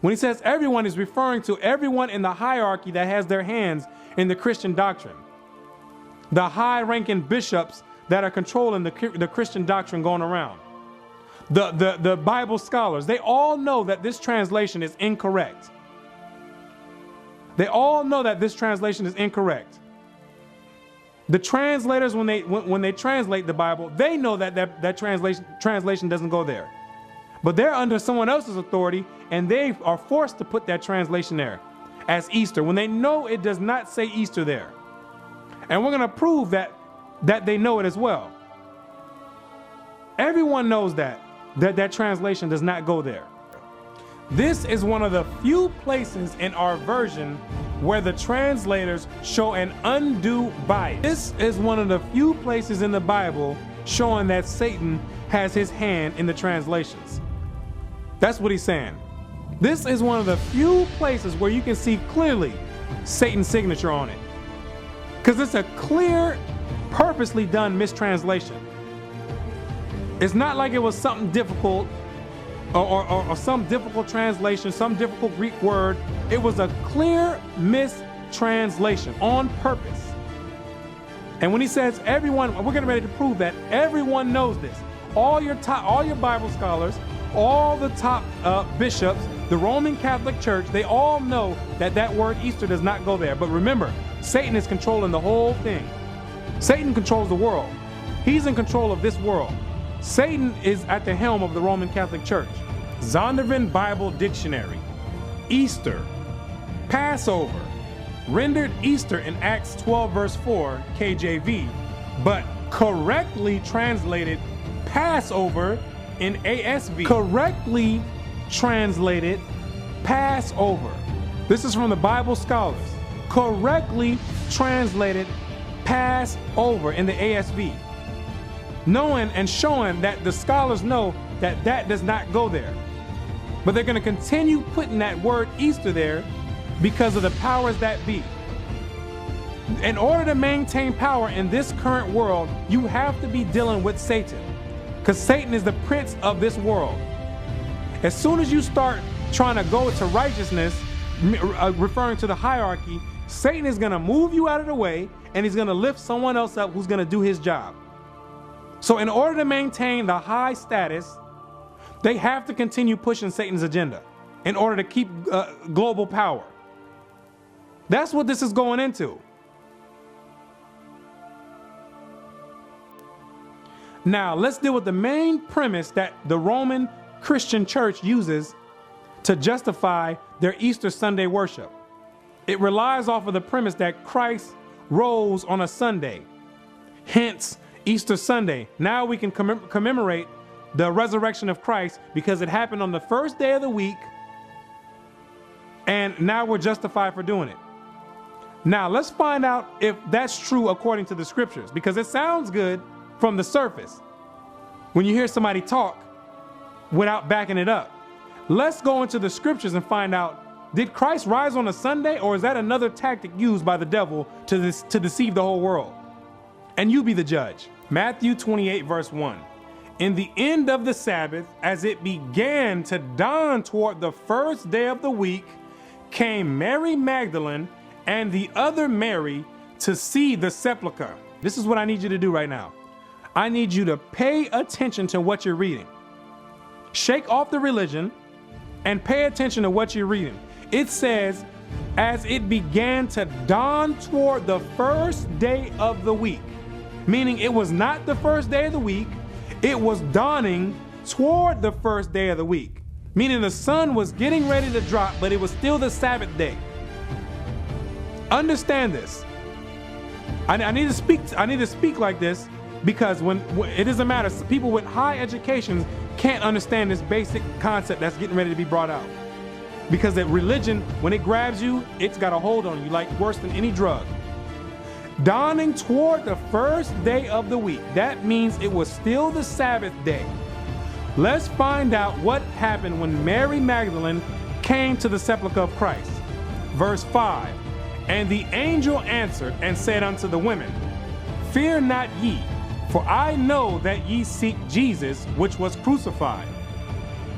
When he says everyone, he's referring to everyone in the hierarchy that has their hands in the Christian doctrine. The high-ranking bishops that are controlling the Christian doctrine going around. The Bible scholars, they all know that this translation is incorrect. They all know that this translation is incorrect. The translators, when they translate the Bible, they know that translation doesn't go there. But they're under someone else's authority, and they are forced to put that translation there as Easter, when they know it does not say Easter there. And we're going to prove that they know it as well. Everyone knows that translation does not go there. This is one of the few places in our version where the translators show an undue bias. This is one of the few places in the Bible showing that Satan has his hand in the translations. That's what he's saying. This is one of the few places where you can see clearly Satan's signature on it. Because it's a clear, purposely done mistranslation. It's not like it was something difficult or some difficult translation, some difficult Greek word. It was a clear mistranslation on purpose. And when he says everyone, we're getting ready to prove that everyone knows this. All your Bible scholars, all the top bishops, the Roman Catholic Church, they all know that word Easter does not go there. But remember, Satan is controlling the whole thing. Satan controls the world. He's in control of this world. Satan is at the helm of the Roman Catholic Church. Zondervan Bible Dictionary. Easter, Passover, rendered Easter in Acts 12 verse 4 KJV, but correctly translated Passover in ASV. Correctly translated Passover. This is from the Bible scholars. Correctly translated Passover in the ASV. Knowing and showing that the scholars know that does not go there. But they're going to continue putting that word Easter there because of the powers that be. In order to maintain power in this current world, you have to be dealing with Satan, because Satan is the prince of this world. As soon as you start trying to go to righteousness, referring to the hierarchy, Satan is going to move you out of the way, and he's going to lift someone else up who's going to do his job. So in order to maintain the high status, they have to continue pushing Satan's agenda in order to keep global power. That's what this is going into. Now, let's deal with the main premise that the Roman Christian Church uses to justify their Easter Sunday worship. It relies off of the premise that Christ rose on a Sunday, hence Easter Sunday. Now we can commemorate the resurrection of Christ because it happened on the first day of the week, and now we're justified for doing it. Now let's find out if that's true according to the scriptures, because it sounds good from the surface when you hear somebody talk without backing it up. Let's go into the scriptures and find out, did Christ rise on a Sunday, or is that another tactic used by the devil to deceive the whole world? And you be the judge. Matthew 28 verse 1. In the end of the Sabbath, as it began to dawn toward the first day of the week, came Mary Magdalene and the other Mary to see the sepulchre. This is what I need you to do right now. I need you to pay attention to what you're reading. Shake off the religion and pay attention to what you're reading. It says, as it began to dawn toward the first day of the week, meaning it was not the first day of the week, it was dawning toward the first day of the week, meaning the sun was getting ready to drop, but it was still the Sabbath day. Understand this. I need to speak like this, because when it doesn't matter, people with high educations can't understand this basic concept that's getting ready to be brought out. Because that religion, when it grabs you, it's got a hold on you like worse than any drug. Dawning toward the first day of the week. That means it was still the Sabbath day. Let's find out what happened when Mary Magdalene came to the sepulchre of Christ. Verse 5, and the angel answered and said unto the women, fear not ye, for I know that ye seek Jesus, which was crucified.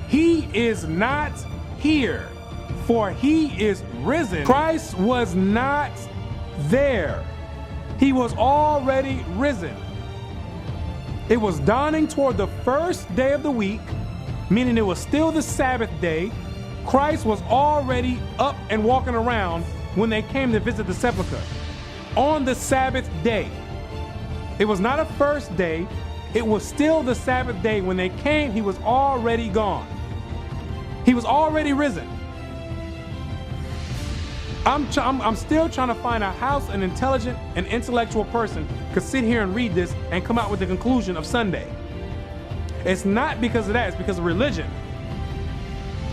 He is not here, for he is risen. Christ was not there. He was already risen. It was dawning toward the first day of the week, meaning it was still the Sabbath day. Christ was already up and walking around when they came to visit the sepulchre on the Sabbath day. It was not a first day. It was still the Sabbath day. When they came, he was already gone. He was already risen. I'm still trying to find out how an intelligent and intellectual person could sit here and read this and come out with the conclusion of Sunday. It's not because of that. It's because of religion.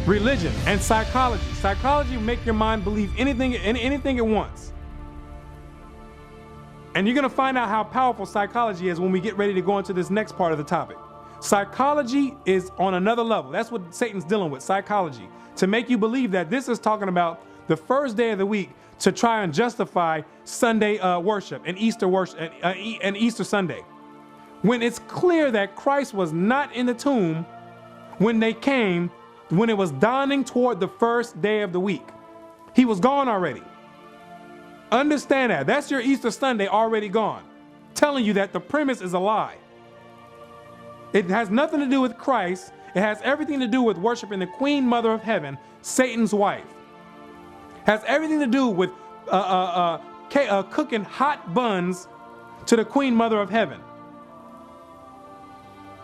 Religion and psychology. Psychology will make your mind believe anything it wants. And you're going to find out how powerful psychology is when we get ready to go into this next part of the topic. Psychology is on another level. That's what Satan's dealing with, psychology, to make you believe that this is talking about the first day of the week to try and justify Sunday worship and Easter worship and Easter Sunday, when it's clear that Christ was not in the tomb when they came, when it was dawning toward the first day of the week. He was gone already. Understand that. That's your Easter Sunday already gone, telling you that the premise is a lie. It has nothing to do with Christ. It has everything to do with worshiping the Queen Mother of Heaven, Satan's wife. Has everything to do with cooking hot buns to the Queen Mother of Heaven,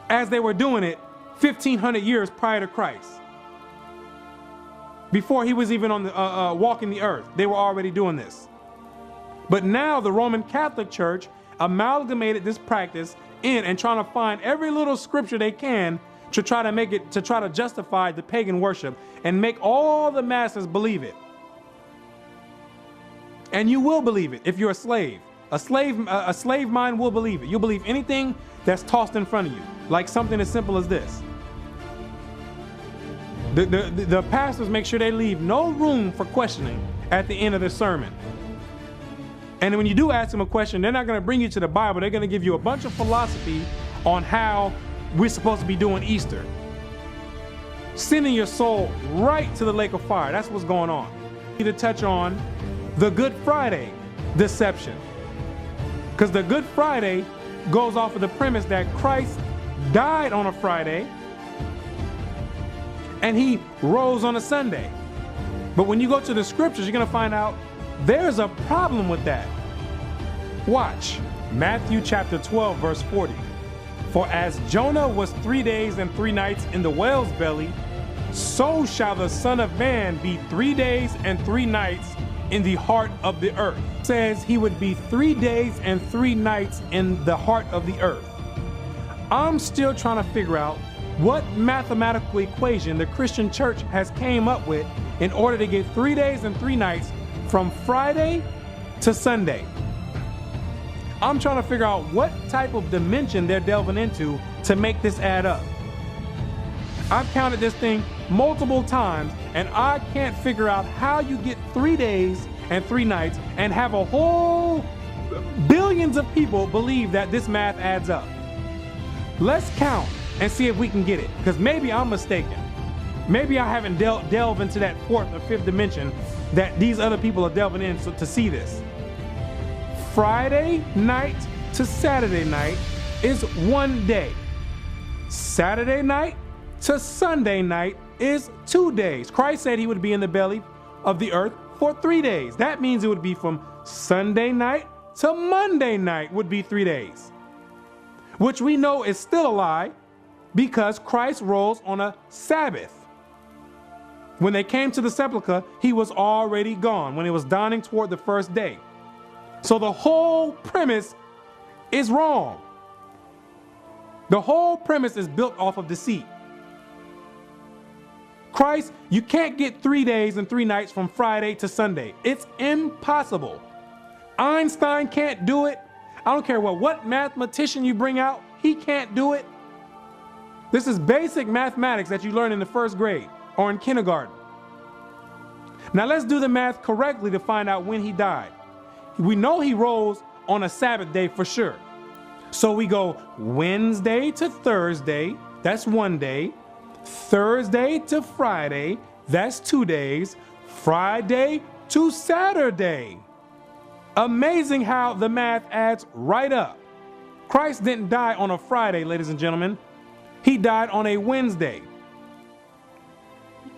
as they were doing it 1,500 years prior to Christ. Before he was even on the walking the earth, they were already doing this. But now the Roman Catholic Church amalgamated this practice in and trying to find every little scripture they can to try to justify the pagan worship and make all the masses believe it. And you will believe it if you're a slave. A slave mind will believe it. You'll believe anything that's tossed in front of you, like something as simple as this. The pastors make sure they leave no room for questioning at the end of the sermon. And when you do ask them a question, they're not going to bring you to the Bible. They're going to give you a bunch of philosophy on how we're supposed to be doing Easter. Sending your soul right to the lake of fire. That's what's going on. To touch on the Good Friday deception. Because the Good Friday goes off of the premise that Christ died on a Friday and he rose on a Sunday. But when you go to the scriptures, you're going to find out there's a problem with that. Watch Matthew chapter 12, verse 40. For as Jonah was 3 days and 3 nights in the whale's belly, so shall the Son of Man be 3 days and 3 nights in the heart of the earth. It says he would be 3 days and 3 nights in the heart of the earth. I'm still trying to figure out what mathematical equation the Christian church has came up with in order to get 3 days and 3 nights from Friday to Sunday. I'm trying to figure out what type of dimension they're delving into to make this add up. I've counted this thing multiple times and I can't figure out how you get 3 days and 3 nights and have a whole billions of people believe that this math adds up. Let's count and see if we can get it, because maybe I'm mistaken. Maybe I haven't delved into that 4th or 5th dimension that these other people are delving in to see this. Friday night to Saturday night is 1 day. Saturday night to Sunday night is 2 days. Christ said he would be in the belly of the earth for 3 days. That means it would be from Sunday night to Monday night would be 3 days, which we know is still a lie because Christ rose on a Sabbath. When they came to the sepulchre, he was already gone when it was dawning toward the first day. So the whole premise is wrong. The whole premise is built off of deceit. Christ, you can't get 3 days and 3 nights from Friday to Sunday. It's impossible. Einstein can't do it. I don't care what mathematician you bring out, he can't do it. This is basic mathematics that you learn in the 1st grade or in kindergarten. Now let's do the math correctly to find out when he died. We know he rose on a Sabbath day for sure. So we go Wednesday to Thursday, that's 1 day. Thursday to Friday, that's 2 days. Friday to Saturday. Amazing how the math adds right up. Christ didn't die on a Friday, ladies and gentlemen. He died on a Wednesday.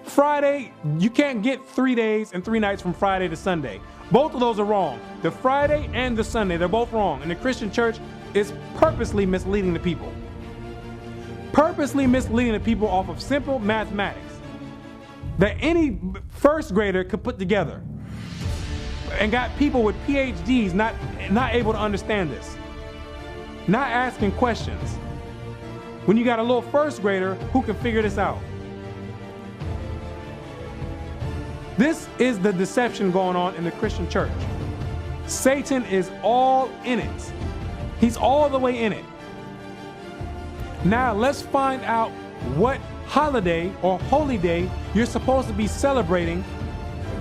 Friday, you can't get 3 days and 3 nights from Friday to Sunday. Both of those are wrong. The Friday and the Sunday, they're both wrong. And the Christian church is purposely misleading the people. Purposely misleading the people off of simple mathematics that any first grader could put together. And got people with PhDs not able to understand this. Not asking questions. When you got a little first grader who can figure this out. This is the deception going on in the Christian church. Satan is all in it. He's all the way in it. Now let's find out what holiday or holy day you're supposed to be celebrating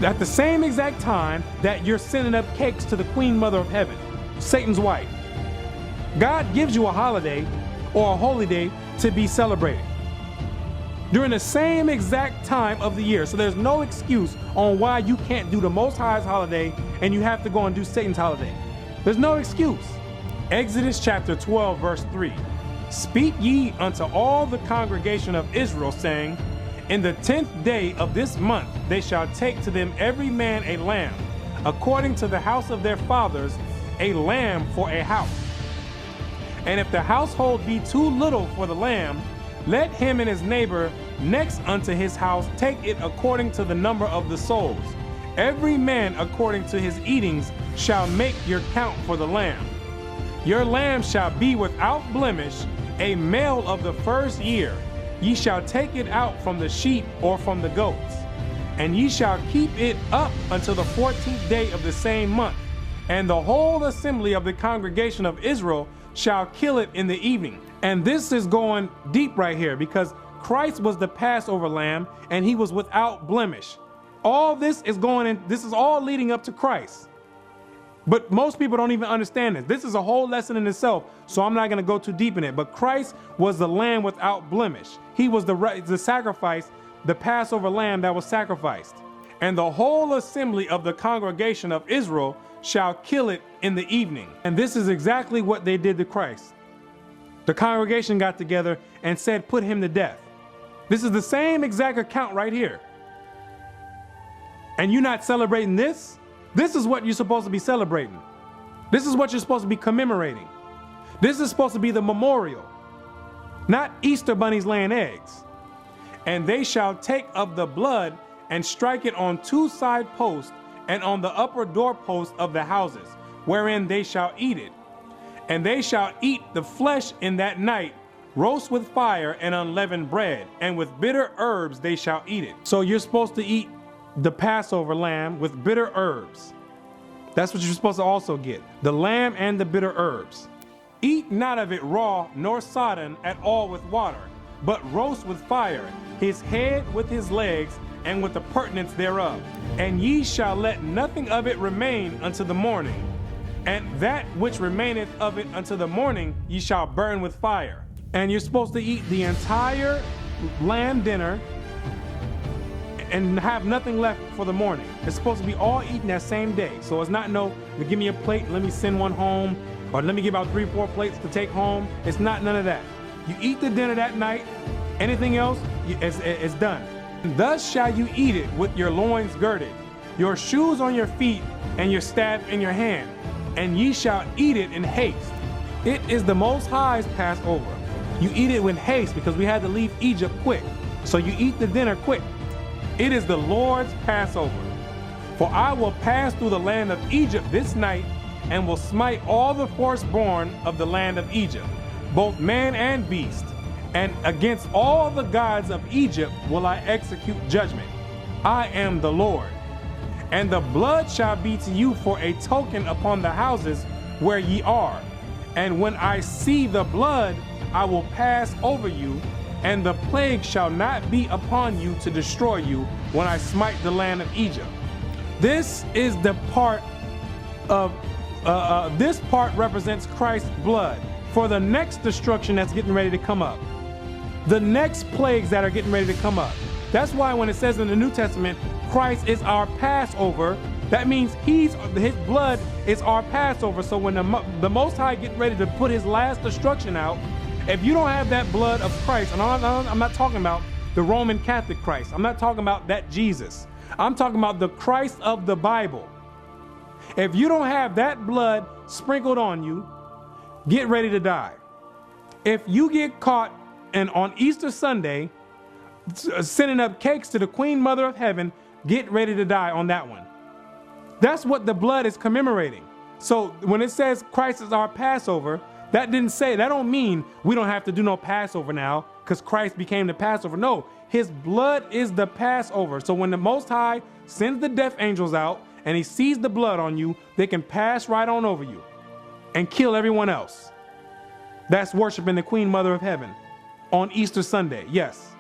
at the same exact time that you're sending up cakes to the Queen Mother of Heaven, Satan's wife. God gives you a holiday or a holy day to be celebrated during the same exact time of the year. So there's no excuse on why you can't do the Most High's holiday and you have to go and do Satan's holiday. There's no excuse. Exodus chapter 12, verse 3. Speak ye unto all the congregation of Israel, saying, in the 10th day of this month they shall take to them every man a lamb, according to the house of their fathers, a lamb for a house. And if the household be too little for the lamb, let him and his neighbor next unto his house take it according to the number of the souls. Every man according to his eatings shall make your count for the lamb. Your lamb shall be without blemish, a male of the first year. Ye shall take it out from the sheep or from the goats. And ye shall keep it up until the 14th day of the same month. And the whole assembly of the congregation of Israel shall kill it in the evening. And this is going deep right here because Christ was the Passover lamb and he was without blemish. All this is going in, this is all leading up to Christ. But most people don't even understand this. This is a whole lesson in itself, so I'm not going to go too deep in it. But Christ was the lamb without blemish. He was the sacrifice, the Passover lamb that was sacrificed. And the whole assembly of the congregation of Israel shall kill it in the evening. And this is exactly what they did to Christ. The congregation got together and said, put him to death. This is the same exact account right here. And you're not celebrating this? This is what you're supposed to be celebrating. This is what you're supposed to be commemorating. This is supposed to be the memorial, not Easter bunnies laying eggs. And they shall take of the blood and strike it on 2 side posts and on the upper doorposts of the houses, wherein they shall eat it. And they shall eat the flesh in that night, roast with fire and unleavened bread, and with bitter herbs they shall eat it. So you're supposed to eat the Passover lamb with bitter herbs. That's what you're supposed to also get, the lamb and the bitter herbs. Eat not of it raw nor sodden at all with water, but roast with fire, his head with his legs and with the purtenance thereof. And ye shall let nothing of it remain unto the morning. And that which remaineth of it unto the morning ye shall burn with fire. And you're supposed to eat the entire lamb dinner and have nothing left for the morning. It's supposed to be all eaten that same day. So it's not no, give me a plate, let me send one home, or let me give out 3 or 4 plates to take home. It's not none of that. You eat the dinner that night, anything else, it's done. And thus shall you eat it with your loins girded, your shoes on your feet, and your staff in your hand. And ye shall eat it in haste. It is the Most High's Passover. You eat it with haste because we had to leave Egypt quick. So you eat the dinner quick. It is the Lord's Passover. For I will pass through the land of Egypt this night, and will smite all the firstborn of the land of Egypt, both man and beast. And against all the gods of Egypt will I execute judgment. I am the Lord. And the blood shall be to you for a token upon the houses where ye are. And when I see the blood, I will pass over you, and the plague shall not be upon you to destroy you when I smite the land of Egypt. This is the part of, this part represents Christ's blood for the next destruction that's getting ready to come up. The next plagues that are getting ready to come up. That's why when it says in the New Testament, Christ is our Passover, that means his blood is our Passover. So when the Most High getting ready to put his last destruction out, if you don't have that blood of Christ, and I'm not talking about the Roman Catholic Christ, I'm not talking about that Jesus, I'm talking about the Christ of the Bible. If you don't have that blood sprinkled on you, get ready to die. If you get caught and on Easter Sunday sending up cakes to the Queen Mother of Heaven, get ready to die on that one. That's what the blood is commemorating. So when it says Christ is our Passover, that don't mean we don't have to do no Passover now because Christ became the Passover. No, his blood is the Passover. So when the Most High sends the death angels out and he sees the blood on you, they can pass right on over you and kill everyone else that's worshiping the Queen Mother of Heaven on Easter Sunday, yes,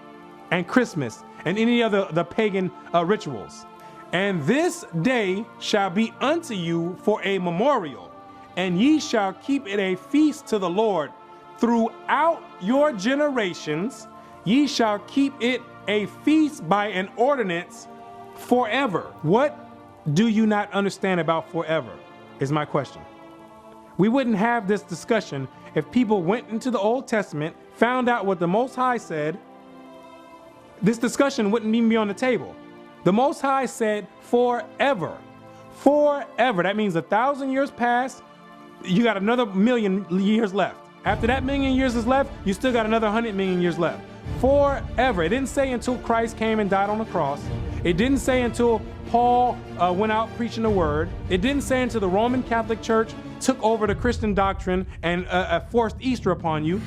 and Christmas and any other the pagan rituals. And this day shall be unto you for a memorial, and ye shall keep it a feast to the Lord throughout your generations. Ye shall keep it a feast by an ordinance forever. What do you not understand about forever is my question. We wouldn't have this discussion if people went into the Old Testament, found out what the Most High said. This discussion wouldn't even be on the table. The Most High said forever. Forever. That means 1,000 years passed. You got another 1,000,000 years left. After that 1,000,000 years is left, you still got another 100,000,000 years left. Forever. It didn't say until Christ came and died on the cross. It didn't say until Paul went out preaching the word. It didn't say until the Roman Catholic Church took over the Christian doctrine and forced Easter upon you.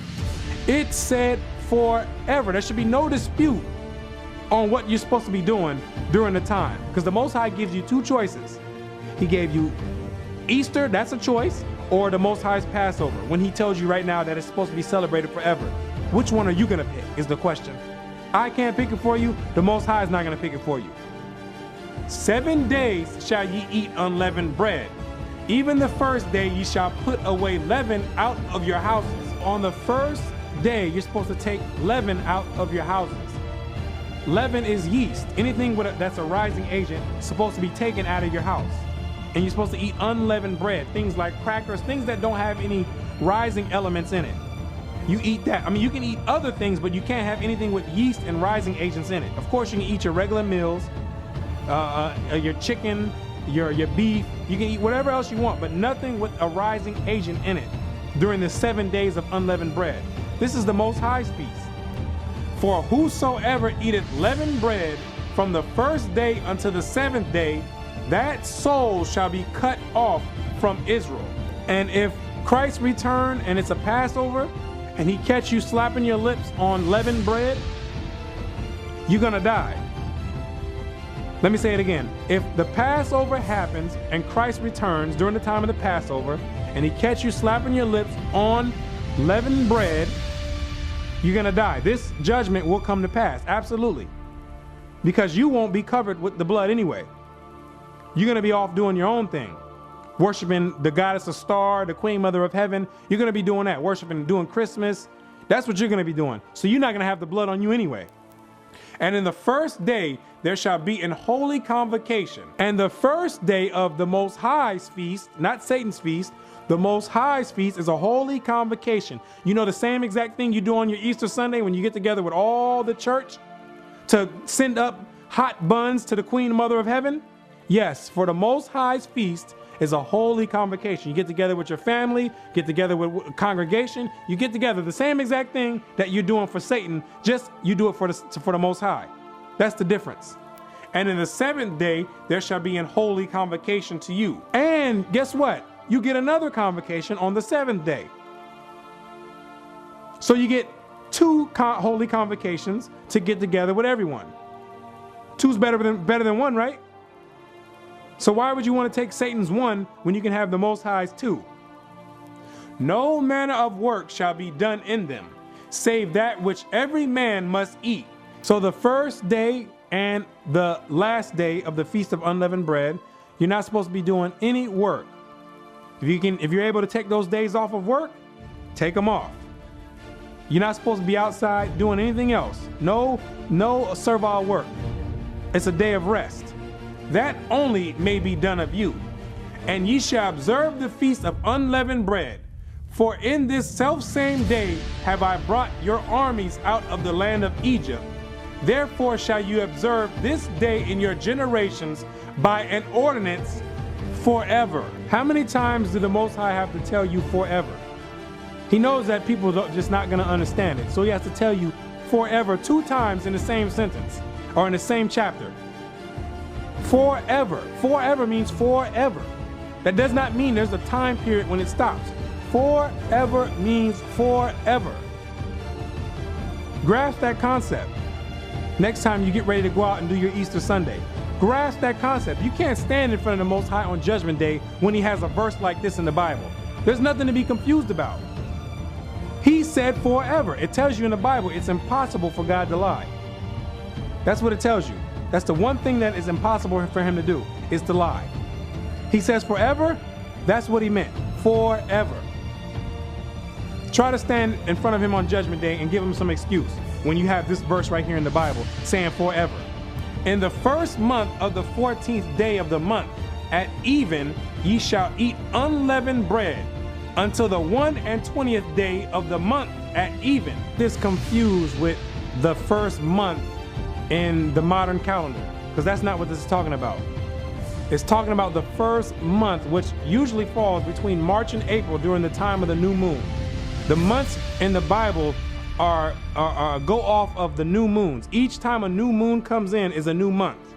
It said forever. There should be no dispute on what you're supposed to be doing during the time, because the Most High gives you two choices. He gave you Easter, that's a choice, or the Most High's Passover, when he tells you right now that it's supposed to be celebrated forever. Which one are you going to pick is the question. I can't pick it for you. The Most High is not going to pick it for you. 7 days shall ye eat unleavened bread. Even the first day ye shall put away leaven out of your houses. On the first day, you're supposed to take leaven out of your houses. Leaven is yeast. Anything that's a rising agent is supposed to be taken out of your house. And you're supposed to eat unleavened bread, things like crackers, things that don't have any rising elements in it. You eat that. I mean, you can eat other things, but you can't have anything with yeast and rising agents in it. Of course, you can eat your regular meals, your chicken, your beef. You can eat whatever else you want, but nothing with a rising agent in it during the 7 days of unleavened bread. This is the Most High's feast. For whosoever eateth leavened bread from the first day unto the 7th day, that soul shall be cut off from Israel. And if Christ return and it's a Passover, and he catch you slapping your lips on leavened bread, you're gonna die. Let me say it again. If the Passover happens and Christ returns during the time of the Passover, and he catch you slapping your lips on leavened bread, you're gonna die. This judgment will come to pass, absolutely. Because you won't be covered with the blood anyway. You're gonna be off doing your own thing. Worshiping the goddess of star, the Queen Mother of Heaven. You're gonna be doing that, worshiping, doing Christmas. That's what you're gonna be doing. So you're not gonna have the blood on you anyway. And in the first day, there shall be an holy convocation. And the first day of the Most High's feast, not Satan's feast, the Most High's feast is a holy convocation. You know the same exact thing you do on your Easter Sunday when you get together with all the church to send up hot buns to the Queen Mother of Heaven? Yes, for the Most High's feast is a holy convocation. You get together with your family, get together with a congregation, you get together, the same exact thing that you're doing for Satan, just you do it for the Most High. That's the difference. And in the 7th day, there shall be an holy convocation to you. And guess what? You get another convocation on the 7th day. So you get two holy convocations to get together with everyone. Two's better than one, right? So why would you want to take Satan's one when you can have the Most High's two? No manner of work shall be done in them, save that which every man must eat. So the first day and the last day of the Feast of Unleavened Bread. You're not supposed to be doing any work. If you're able to take those days off of work, take them off. You're not supposed to be outside doing anything else. No servile work. It's a day of rest. That only may be done of you. And ye shall observe the Feast of Unleavened Bread. For in this selfsame day have I brought your armies out of the land of Egypt. Therefore shall you observe this day in your generations by an ordinance forever. How many times do the Most High have to tell you forever? He knows that people are just not going to understand it. So he has to tell you forever 2 times in the same sentence or in the same chapter. Forever. Forever means forever. That does not mean there's a time period when it stops. Forever means forever. Grasp that concept. Next time you get ready to go out and do your Easter Sunday, grasp that concept. You can't stand in front of the Most High on Judgment Day when he has a verse like this in the Bible. There's nothing to be confused about. He said forever. It tells you in the Bible it's impossible for God to lie. That's what it tells you. That's the one thing that is impossible for him to do, is to lie. He says forever, that's what he meant. Forever. Try to stand in front of him on Judgment Day and give him some excuse when you have this verse right here in the Bible saying forever. In the first month of the 14th day of the month, at even, ye shall eat unleavened bread until the 21st day of the month at even. This confused with the first month in the modern calendar, because that's not what this is talking about. It's talking about the first month, which usually falls between March and April during the time of the new moon. The months in the Bible are go off of the new moons. Each time a new moon comes in is a new month.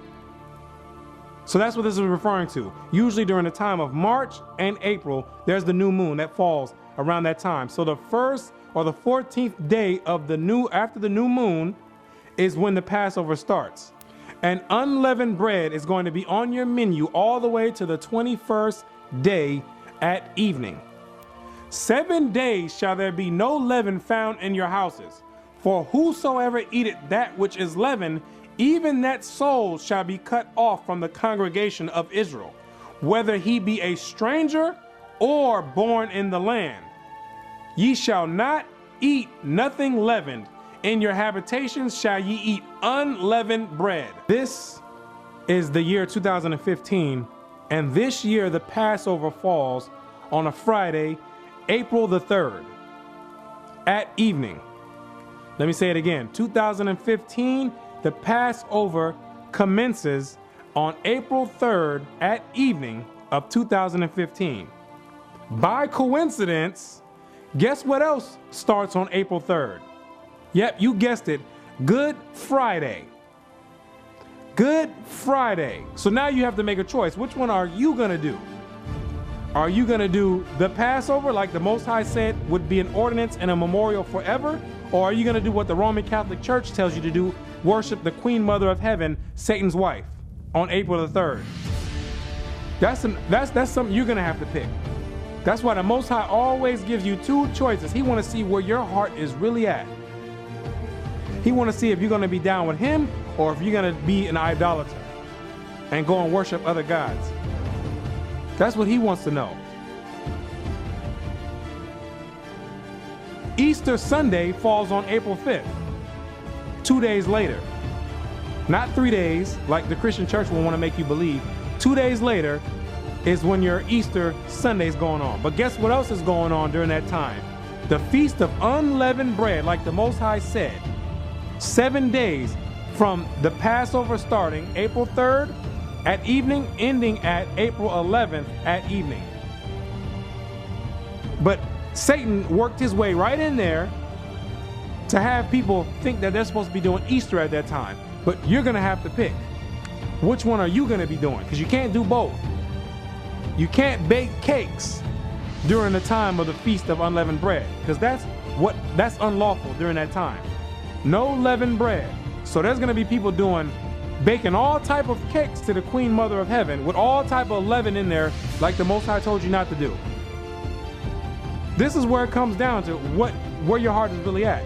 So that's what this is referring to. Usually during the time of March and April, there's the new moon that falls around that time. So the first or the 14th day of after the new moon is when the Passover starts. And unleavened bread is going to be on your menu all the way to the 21st day at evening. 7 days shall there be no leaven found in your houses. For whosoever eateth that which is leavened, even that soul shall be cut off from the congregation of Israel, whether he be a stranger or born in the land. Ye shall not eat nothing leavened. In your habitations shall ye eat unleavened bread. This is the year 2015, and this year the Passover falls on a Friday, April the 3rd, at evening. Let me say it again. 2015, the Passover commences on April 3rd at evening of 2015. By coincidence, guess what else starts on April 3rd? Yep, you guessed it. Good Friday. Good Friday. So now you have to make a choice. Which one are you going to do? Are you going to do the Passover like the Most High said would be an ordinance and a memorial forever? Or are you going to do what the Roman Catholic Church tells you to do, worship the Queen Mother of Heaven, Satan's wife, on April the 3rd? That's something you're going to have to pick. That's why the Most High always gives you 2 choices. He wants to see where your heart is really at. He wants to see if you're going to be down with him or if you're going to be an idolater and go and worship other gods. That's what he wants to know. Easter Sunday falls on April 5th, 2 days later. Not 3 days, like the Christian church will want to make you believe. 2 days later is when your Easter Sunday is going on. But guess what else is going on during that time? The Feast of Unleavened Bread, like the Most High said. 7 days from the Passover starting April 3rd at evening, ending at April 11th at evening. But Satan worked his way right in there to have people think that they're supposed to be doing Easter at that time. But you're going to have to pick. Which one are you going to be doing? Because you can't do both. You can't bake cakes during the time of the Feast of Unleavened Bread, because that's unlawful during that time. No leavened bread. So there's going to be people baking all type of cakes to the Queen Mother of Heaven with all type of leaven in there, like the Most High told you not to do. This is where it comes down to where your heart is really at.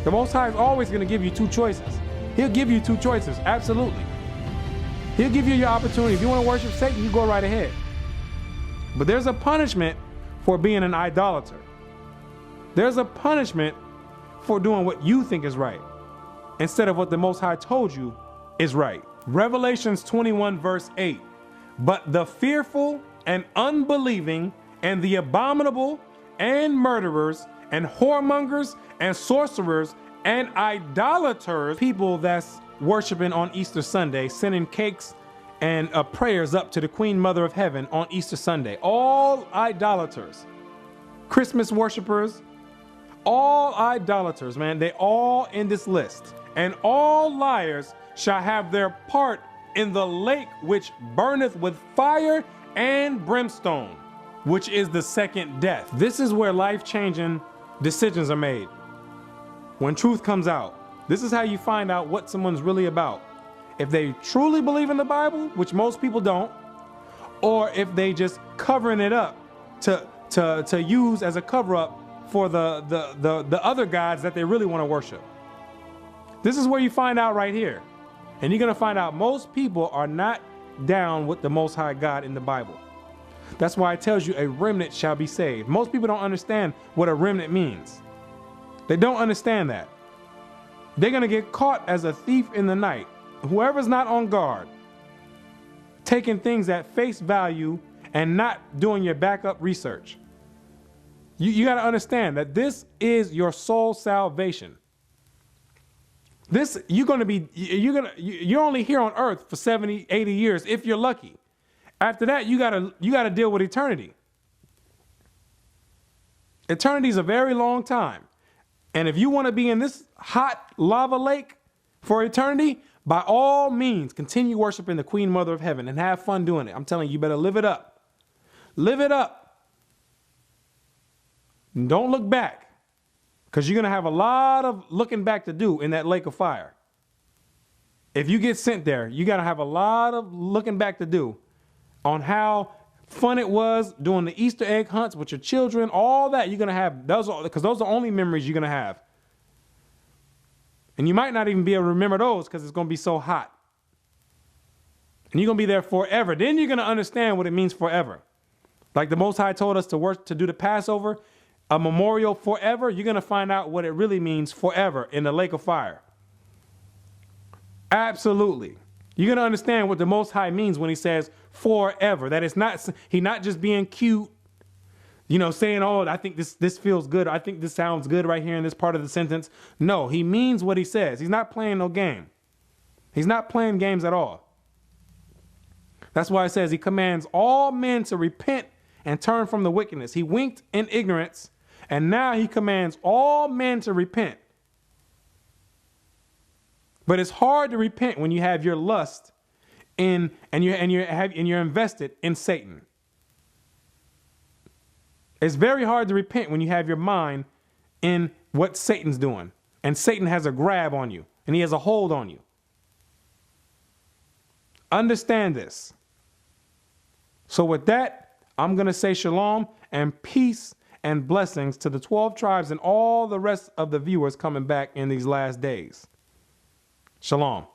The Most High is always going to give you 2 choices. He'll give you two choices. Absolutely. He'll give you your opportunity. If you want to worship Satan, you go right ahead. But there's a punishment for being an idolater. There's a punishment for doing what you think is right instead of what the Most High told you is right. Revelations 21 verse 8. But the fearful and unbelieving and the abominable and murderers and whoremongers and sorcerers and idolaters, people that's worshiping on Easter Sunday, sending cakes and prayers up to the Queen Mother of Heaven on Easter Sunday. All idolaters, Christmas worshipers, all idolaters, man, they all in this list. And all liars shall have their part in the lake which burneth with fire and brimstone, which is the second death. This is where life-changing decisions are made. When truth comes out, this is how you find out what someone's really about. If they truly believe in the Bible, which most people don't, or if they just covering it up to use as a cover-up for the other gods that they really want to worship. This is where you find out right here. And you're going to find out most people are not down with the Most High God in the Bible. That's why it tells you a remnant shall be saved. Most people don't understand what a remnant means. They don't understand that. They're going to get caught as a thief in the night. Whoever's not on guard, taking things at face value and not doing your backup research. You got to understand that this is your soul salvation. This, you're only here on earth for 70, 80 years if you're lucky. After that, you gotta deal with eternity. Eternity is a very long time. And if you want to be in this hot lava lake for eternity, by all means, continue worshiping the Queen Mother of Heaven and have fun doing it. I'm telling you, you better live it up. Live it up. Don't look back, because you're going to have a lot of looking back to do in that lake of fire. If you get sent there, you got to have a lot of looking back to do on how fun it was doing the Easter egg hunts with your children, all that you're going to have, because those are only memories you're going to have. And you might not even be able to remember those because it's going to be so hot. And you're going to be there forever. Then you're going to understand what it means forever. Like the Most High told us to do the Passover, a memorial forever. You're going to find out what it really means forever in the lake of fire. Absolutely. You're going to understand what the Most High means when he says forever. That it's not, he's not just being cute, saying, oh, I think this feels good. I think this sounds good right here in this part of the sentence. No, he means what he says. He's not playing no game. He's not playing games at all. That's why it says he commands all men to repent and turn from the wickedness. He winked in ignorance, and now he commands all men to repent. But it's hard to repent when you have your lust and you're invested in Satan. It's very hard to repent when you have your mind in what Satan's doing, and Satan has a grab on you and he has a hold on you. Understand this. So with that, I'm going to say shalom and peace and blessings to the 12 tribes and all the rest of the viewers coming back in these last days. Shalom.